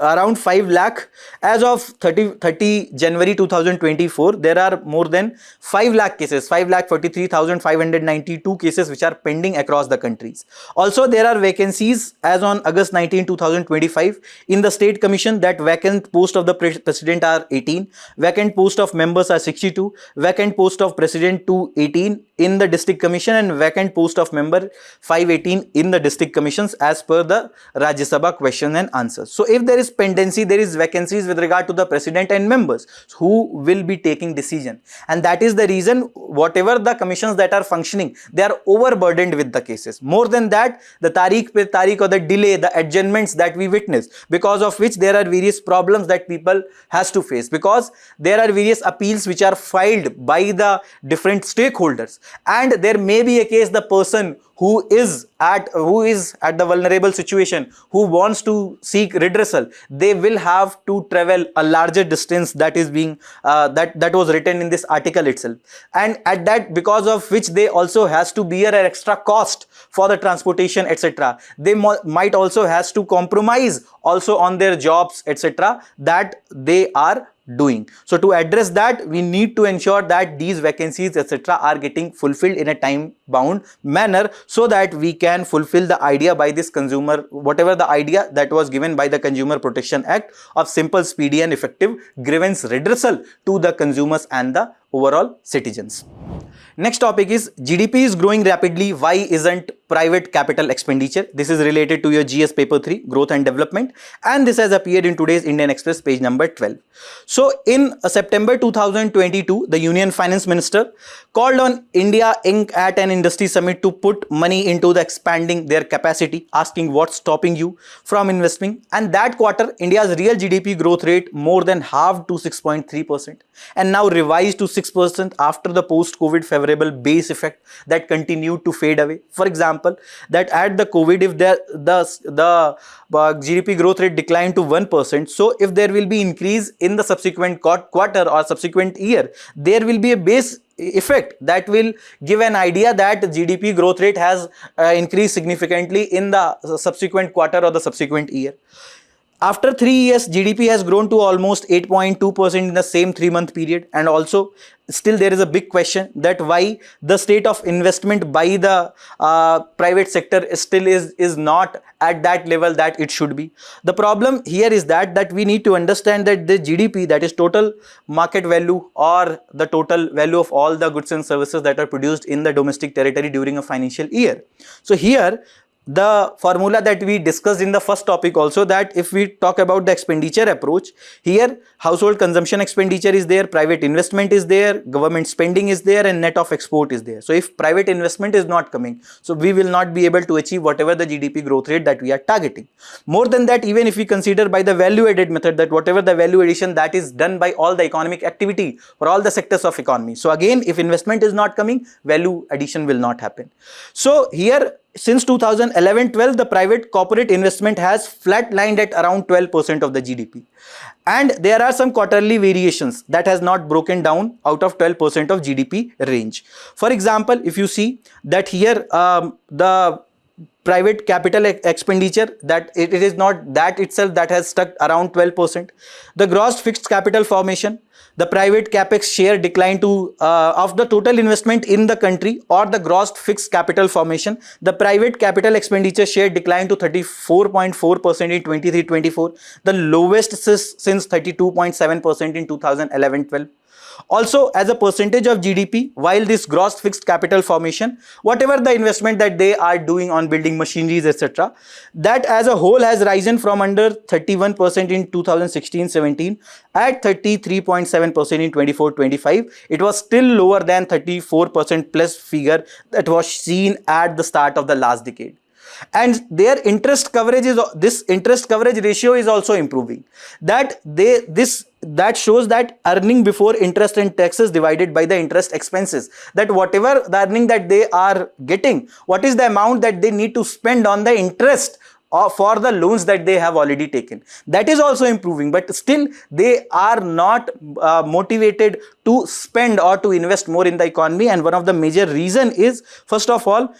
around 5 lakh, as of 30 January 2024, there are more than 5 lakh cases, 5,43,592 cases which are pending across the countries. Also, there are vacancies as on August 19, 2025 in the state commission, that vacant post of the president are 18, vacant post of members are 62, vacant post of president 218 in the district commission, and vacant post of member 518 in the district commissions as per the Rajya Sabha question and answers. So if there is pendency, there is vacancies with regard to the president and members who will be taking decision, and that is the reason whatever the commissions that are functioning, they are overburdened with the cases. More than that, the tariq pe tariq or the delay, the adjournments that we witness, because of which there are various problems that people has to face, because there are various appeals which are filed by the different stakeholders, and there may be a case the person who is at the vulnerable situation, who wants to seek redressal, they will have to travel a larger distance, that is being that was written in this article itself, and at that, because of which they also has to bear an extra cost for the transportation, etc. They might also has to compromise also on their jobs, etc., that they are doing. So to address that, we need to ensure that these vacancies, etc., are getting fulfilled in a time bound manner, so that we can fulfill the idea by this consumer, whatever the idea that was given by the Consumer Protection Act of simple, speedy and effective grievance redressal to the consumers and the overall citizens. Next topic is GDP is growing rapidly. Why isn't private capital expenditure. This is related to your GS paper 3, growth and development, and this has appeared in today's Indian Express, page number 12. So in September 2022, the Union Finance Minister called on India Inc. at an industry summit to put money into the expanding their capacity, asking what's stopping you from investing. And that quarter, India's real GDP growth rate more than halved to 6.3%, and now revised to 6% after the post-COVID favorable base effect that continued to fade away. For example, that at the COVID, if the GDP growth rate declined to 1%, so if there will be increase in the subsequent quarter or subsequent year, there will be a base effect that will give an idea that GDP growth rate has increased significantly in the subsequent quarter or the subsequent year. After 3 years, GDP has grown to almost 8.2% in the same 3-month period, and also still there is a big question that why the state of investment by the private sector still is not at that level that it should be. The problem here is that we need to understand that the GDP, that is total market value or the total value of all the goods and services that are produced in the domestic territory during a financial year. So here the formula that we discussed in the first topic also, that if we talk about the expenditure approach, here household consumption expenditure is there, private investment is there, government spending is there, and net of export is there. So if private investment is not coming, so we will not be able to achieve whatever the GDP growth rate that we are targeting. More than that, even if we consider by the value added method, that whatever the value addition that is done by all the economic activity for all the sectors of economy, so again if investment is not coming, value addition will not happen. So here since 2011-12, the private corporate investment has flatlined at around 12% of the GDP. And there are some quarterly variations that has not broken down out of 12% of GDP range. For example, if you see that here the private capital expenditure, that it is not that itself that has stuck around 12%. The gross fixed capital formation, the private Capex share declined to of the total investment in the country or the gross fixed capital formation, the private capital expenditure share declined to 34.4% in 23-24, the lowest since 32.7% in 2011-12. Also, as a percentage of GDP, while this gross fixed capital formation, whatever the investment that they are doing on building machineries, etc., that as a whole has risen from under 31% in 2016-17 at 33.7% in 24-25. It was still lower than 34% plus figure that was seen at the start of the last decade. And their interest coverage is, this interest coverage ratio is also improving. That shows that earning before interest and taxes divided by the interest expenses, that whatever the earning that they are getting, what is the amount that they need to spend on the interest for the loans that they have already taken, that is also improving. But still they are not motivated to spend or to invest more in the economy. And one of the major reason is, first of all,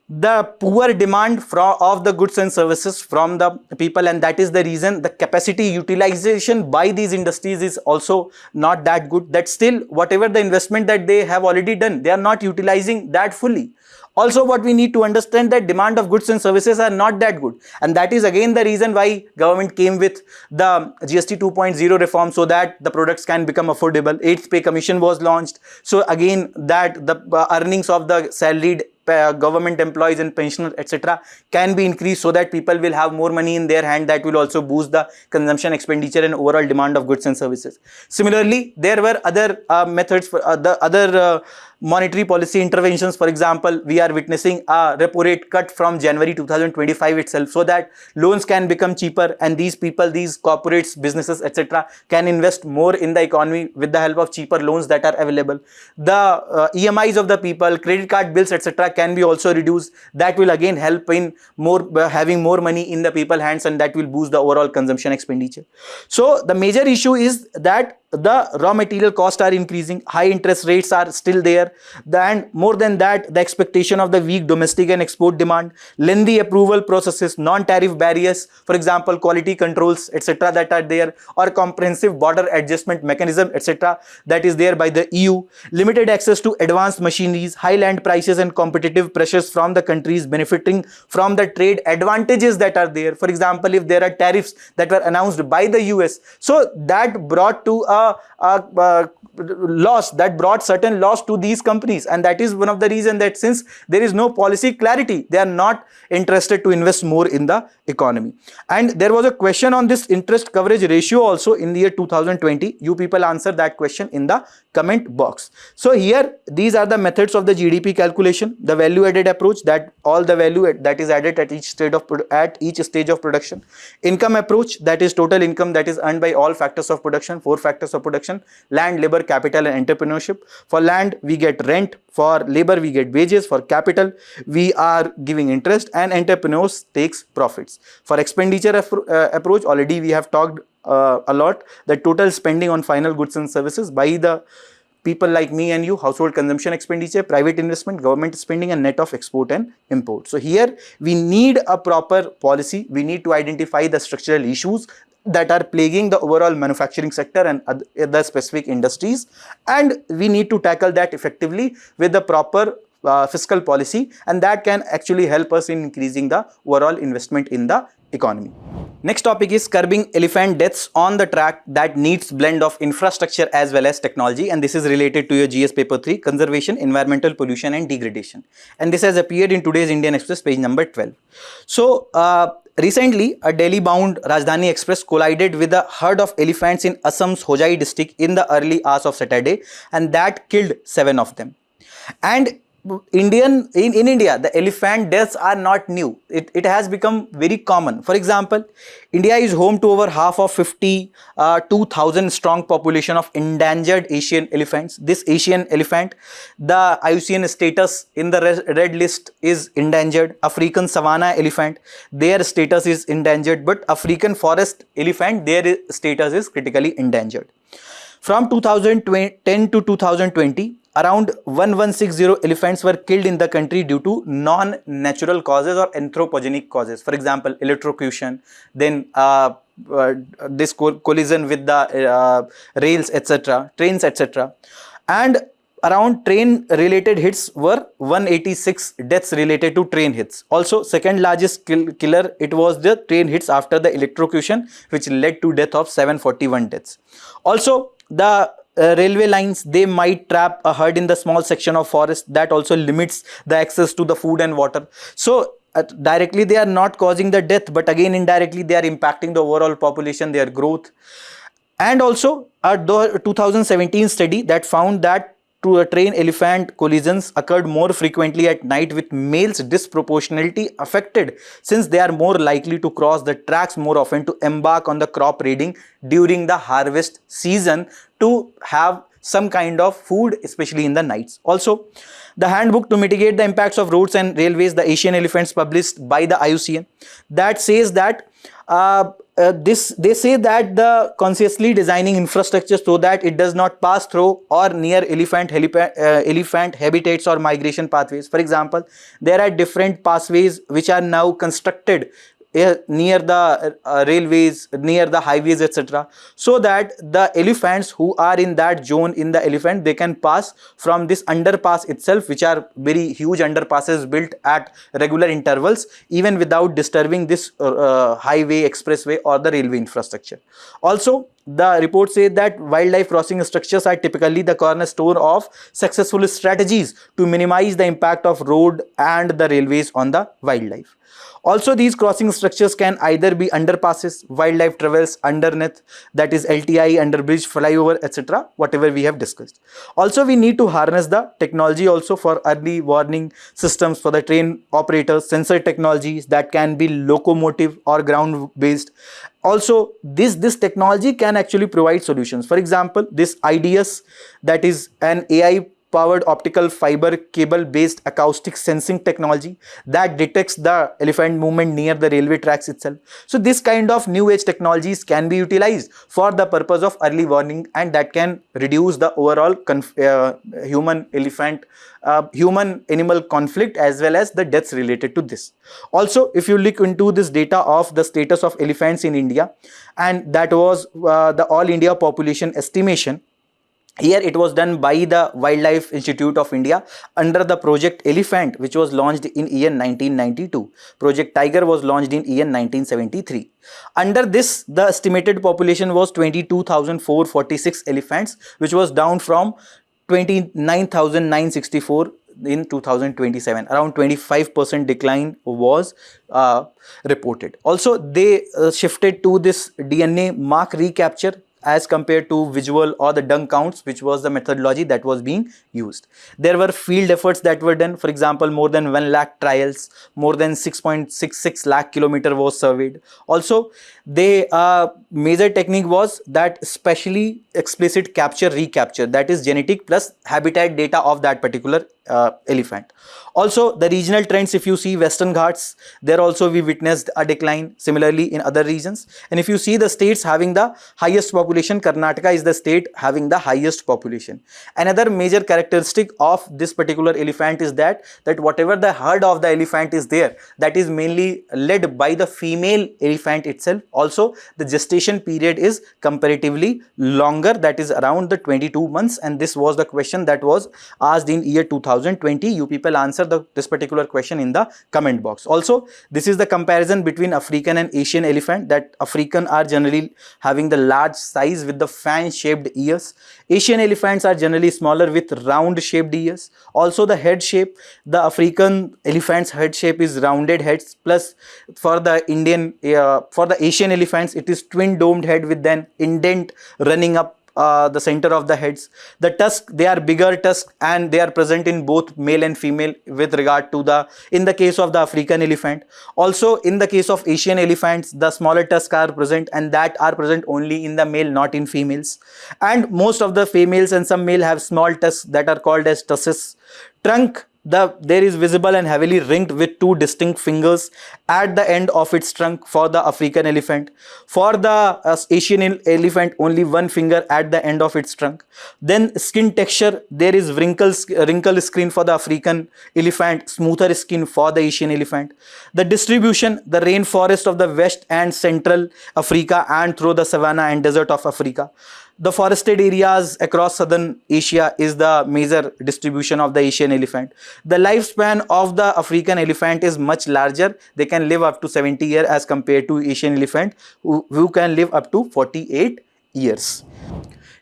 the poor demand of the goods and services from the people, and that is the reason the capacity utilization by these industries is also not that good, that still whatever the investment that they have already done, they are not utilizing that fully. Also, what we need to understand, that demand of goods and services are not that good, and that is again the reason why government came with the GST 2.0 reform, so that the products can become affordable. 8th pay commission was launched, so again that the earnings of the salaried government employees and pensioners, etc., can be increased, so that people will have more money in their hand. That will also boost the consumption expenditure and overall demand of goods and services. Similarly, there were other methods for the other monetary policy interventions. For example, we are witnessing a repo rate cut from January 2025 itself, so that loans can become cheaper and these people, these corporates, businesses, etc., can invest more in the economy with the help of cheaper loans that are available. The EMIs of the people, credit card bills, etc., can be also reduced. That will again help in having more money in the people's hands, and that will boost the overall consumption expenditure. So the major issue is that the raw material costs are increasing, high interest rates are still there, and more than that, the expectation of the weak domestic and export demand, lengthy approval processes, non-tariff barriers, for example quality controls, etc., that are there, or comprehensive border adjustment mechanism, etc., that is there by the EU, limited access to advanced machineries, high land prices, and competitive pressures from the countries benefiting from the trade advantages that are there. For example, if there are tariffs that were announced by the US, so that brought to a loss, that brought certain loss to these companies, and that is one of the reasons that since there is no policy clarity, they are not interested to invest more in the economy. And there was a question on this interest coverage ratio also in the year 2020. You people answer that question in the comment box. So here these are the methods of the GDP calculation. The value added approach, that all the value that is added at each stage of production. Income approach, that is total income that is earned by all factors of production, 4 factors of production: land, labor, capital and entrepreneurship. For land we get rent, for labor we get wages, for capital we are giving interest, and entrepreneurs takes profits. For expenditure approach, already we have talked a lot, the total spending on final goods and services by the people like me and you: household consumption expenditure, private investment, government spending, and net of export and import. So here we need a proper policy. We need to identify the structural issues that are plaguing the overall manufacturing sector and other specific industries, and we need to tackle that effectively with the proper fiscal policy, and that can actually help us in increasing the overall investment in the economy. Next topic is curbing elephant deaths on the track that needs blend of infrastructure as well as technology, and this is related to your GS paper 3, conservation, environmental pollution and degradation, and this has appeared in today's Indian Express, page number 12. So recently a Delhi bound Rajdhani Express collided with a herd of elephants in Assam's Hojai district in the early hours of Saturday, and that killed 7 of them. And in India, the elephant deaths are not new. It has become very common. For example, India is home to over half of 52,000 strong population of endangered Asian elephants. This Asian elephant, the IUCN status in the red list is endangered. African savanna elephant, their status is endangered, but African forest elephant, their status is critically endangered. From 2010 to 2020, around 1160 elephants were killed in the country due to non-natural causes or anthropogenic causes. For example, electrocution, then this collision with the rails, etc., trains, etc. And around train related hits were 186 deaths related to train hits. Also, second largest killer, it was the train hits after the electrocution, which led to death of 741 deaths. Also, the railway lines, they might trap a herd in the small section of forest, that also limits the access to the food and water. So directly they are not causing the death, but again indirectly they are impacting the overall population, their growth. And also a 2017 study that found that train elephant collisions occurred more frequently at night, with males disproportionately affected since they are more likely to cross the tracks more often to embark on the crop raiding during the harvest season to have some kind of food, especially in the nights. Also, the handbook to mitigate the impacts of roads and railways, the Asian elephants, published by the IUCN, that says that they say that the consciously designing infrastructure so that it does not pass through or near elephant habitats or migration pathways. For example, there are different pathways which are now constructed near the railways, near the highways, etc., so that the elephants who are in that zone in the elephant, they can pass from this underpass itself, which are very huge underpasses built at regular intervals, even without disturbing this highway, expressway or the railway infrastructure. Also, the report says that wildlife crossing structures are typically the cornerstone of successful strategies to minimize the impact of road and the railways on the wildlife. Also, these crossing structures can either be underpasses, wildlife travels underneath, that is LTI, underbridge, flyover, etc., whatever we have discussed. Also, we need to harness the technology also for early warning systems for the train operators, sensor technologies that can be locomotive or ground based. Also, this technology can actually provide solutions. For example, this IDS, that is an AI powered optical fiber cable based acoustic sensing technology that detects the elephant movement near the railway tracks itself. So this kind of new age technologies can be utilized for the purpose of early warning, and that can reduce the overall human animal conflict as well as the deaths related to this. Also, if you look into this data of the status of elephants in India, and that was the all India population estimation, Here it was done by the Wildlife Institute of India under the Project Elephant, which was launched in year 1992. Project Tiger was launched in year 1973. Under this, the estimated population was 22,446 elephants, which was down from 29,964 in 2027. Around 25% decline was reported. Also, they shifted to this DNA mark recapture as compared to visual or the dung counts, which was the methodology that was being used. There were field efforts that were done. For example, more than 1 lakh trials, more than 6.66 lakh kilometer was surveyed. Also, the major technique was that specially explicit capture recapture, that is genetic plus habitat data of that particular elephant. Also, the regional trends, if you see Western Ghats, there also we witnessed a decline, similarly in other regions. And if you see the states having the highest population, Karnataka is the state having the highest population. Another major characteristic of this particular elephant is that whatever the herd of the elephant is there, that is mainly led by the female elephant itself. Also, the gestation period is comparatively longer, that is around the 22 months, and this was the question that was asked in year 2020. You people answer this particular question in the comment box. Also, this is the comparison between African and Asian elephant, that African are generally having the large size with the fan shaped ears. Asian elephants are generally smaller with round shaped ears. Also, the head shape, the African elephant's head shape is rounded heads, plus for the Asian elephants it is twin domed head with an indent running up the center of the heads. The tusk, they are bigger tusk and they are present in both male and female with regard to in the case of the African elephant. Also, in the case of Asian elephants, the smaller tusks are present, and that are present only in the male, not in females. And most of the females and some male have small tusks that are called as tusses. Trunk, there is visible and heavily ringed with two distinct fingers at the end of its trunk for the African elephant. For the Asian elephant, only one finger at the end of its trunk. Then skin texture, there is wrinkle skin for the African elephant, smoother skin for the Asian elephant. The distribution, the rainforest of the West and Central Africa and through the savanna and desert of Africa. The forested areas across southern Asia is the major distribution of the Asian elephant. The lifespan of the African elephant is much larger. They can live up to 70 years as compared to Asian elephant who can live up to 48 years.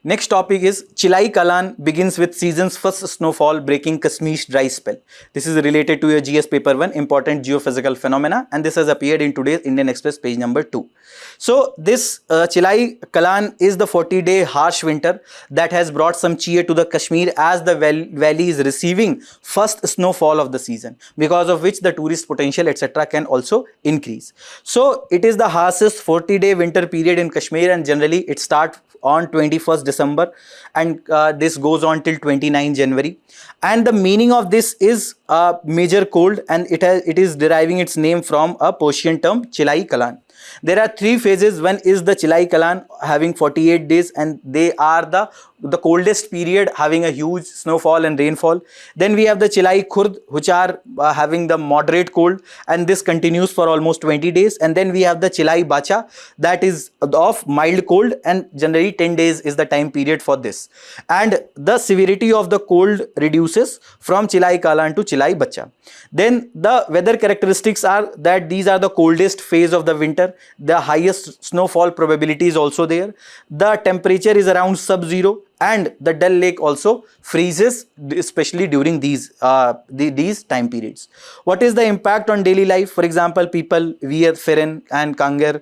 Next topic is Chillai Kalan begins with season's first snowfall breaking Kashmir's dry spell. This is related to your GS paper 1, important geophysical phenomena, and this has appeared in today's Indian Express page number 2. So this Chillai Kalan is the 40-day harsh winter that has brought some cheer to the Kashmir as the valley is receiving first snowfall of the season, because of which the tourist potential etc. can also increase. So it is the harshest 40-day winter period in Kashmir, and generally it starts on 21st December and this goes on till 29 January. And the meaning of this is major cold, and it is deriving its name from a Persian term Chillai Kalan. There are 3 phases. One is the Chillai Kalan having 48 days, and they are the coldest period, having a huge snowfall and rainfall. Then we have the Chillai Khurd, which are having the moderate cold, and this continues for almost 20 days. And then we have the Chillai Bacha, that is of mild cold, and generally 10 days is the time period for this. And the severity of the cold reduces from Chillai Kalan to Chillai Bacha. Then the weather characteristics are that these are the coldest phase of the winter. The highest snowfall probability is also there. The temperature is around sub-zero, and the Dal Lake also freezes, especially during these time periods. What is the impact on daily life? For example, people wear Feren and Kanger,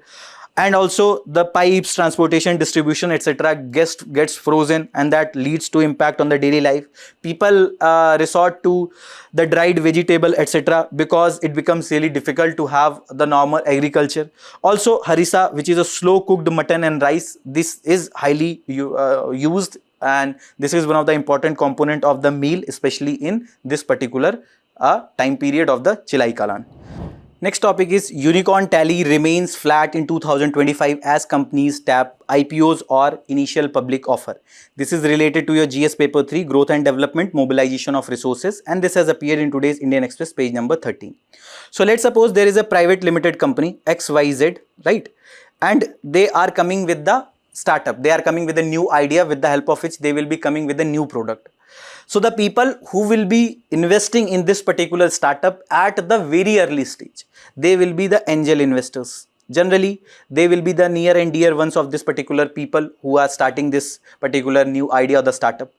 and also the pipes, transportation, distribution etc. gets frozen, and that leads to impact on the daily life. People resort to the dried vegetable etc. because it becomes really difficult to have the normal agriculture. Also harissa, which is a slow cooked mutton and rice, this is highly used, and this is one of the important component of the meal, especially in this particular time period of the Chillai Kalan. Next topic is unicorn tally remains flat in 2025 as companies tap IPOs or initial public offer. This is related to your GS paper 3, growth and development, mobilization of resources, and this has appeared in today's Indian Express page number 13. So let's suppose there is a private limited company XYZ, right? And they are coming with the startup. They are coming with a new idea with the help of which they will be coming with a new product. So the people who will be investing in this particular startup at the very early stage, they will be the angel investors. Generally, they will be the near and dear ones of this particular people who are starting this particular new idea of the startup.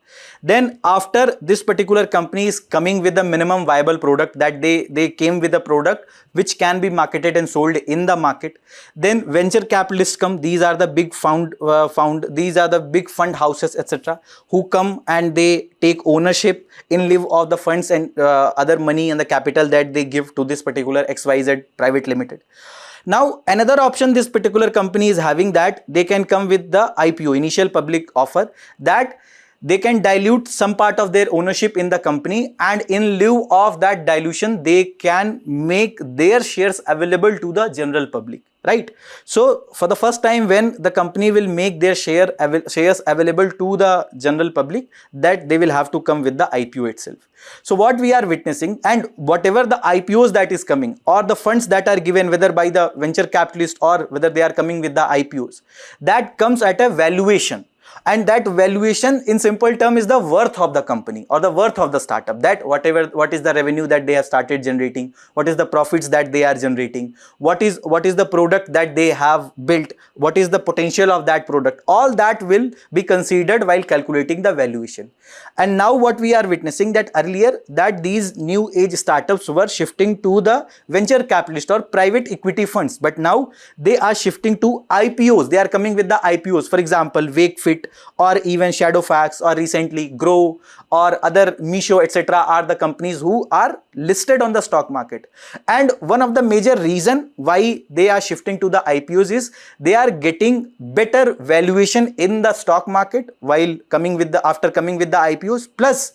Then after this particular company is coming with the minimum viable product, that they came with a product which can be marketed and sold in the market, then venture capitalists come. These are the big these are the big fund houses, etc., who come and they take ownership in lieu of the funds and other money and the capital that they give to this particular XYZ private limited. Now, another option this particular company is having, that they can come with the IPO, initial public offer, that they can dilute some part of their ownership in the company, and in lieu of that dilution, they can make their shares available to the general public, right? So, for the first time, when the company will make their shares available to the general public, that they will have to come with the IPO itself. So what we are witnessing, and whatever the IPOs that is coming, or the funds that are given, whether by the venture capitalist or whether they are coming with the IPOs, that comes at a valuation. And that valuation in simple term is the worth of the company or the worth of the startup, that what is the revenue that they have started generating, what is the profits that they are generating, what is the product that they have built, what is the potential of that product. All that will be considered while calculating the valuation. And now what we are witnessing, that earlier that these new age startups were shifting to the venture capitalist or private equity funds, but now they are shifting to IPOs. They are coming with the IPOs. For example, Wakefit or even Shadowfax or recently Grow or other Misho, etc., are the companies who are listed on the stock market. And one of the major reason why they are shifting to the IPOs is they are getting better valuation in the stock market while coming with the IPOs, plus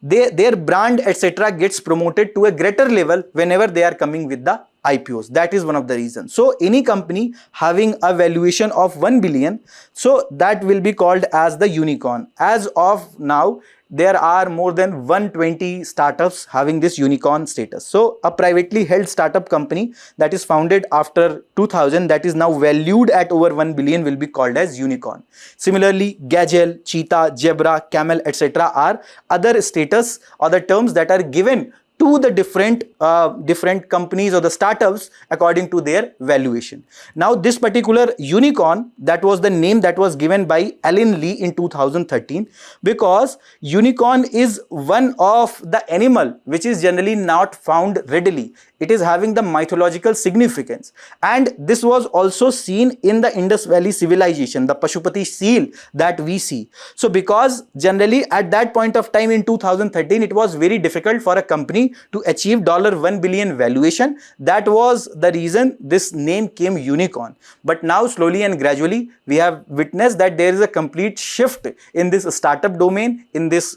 their brand, etc., gets promoted to a greater level whenever they are coming with the IPOs. That is one of the reasons. So any company having a valuation of 1 billion, so that will be called as the unicorn. As of now, there are more than 120 startups having this unicorn status. So a privately held startup company that is founded after 2000, that is now valued at over 1 billion, will be called as unicorn. Similarly, gazelle, cheetah, zebra, camel, etc., are other status or the terms that are given to the different companies or the startups according to their valuation. Now this particular unicorn, that was the name that was given by Alan Lee in 2013, because unicorn is one of the animal which is generally not found readily. It is having the mythological significance, and this was also seen in the Indus Valley civilization, the Pashupati seal that we see. So because generally at that point of time in 2013, it was very difficult for a company to achieve $1 billion valuation. That was the reason this name came unicorn. But now slowly and gradually we have witnessed that there is a complete shift in this startup domain, in this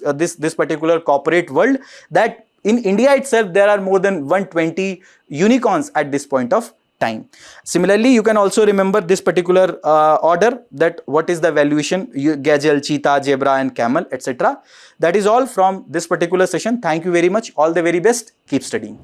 particular corporate world, that in India itself, there are more than 120 unicorns at this point of time. Similarly, you can also remember this particular order, that what is the valuation, gazelle, cheetah, zebra and camel, etc. That is all from this particular session. Thank you very much. All the very best. Keep studying.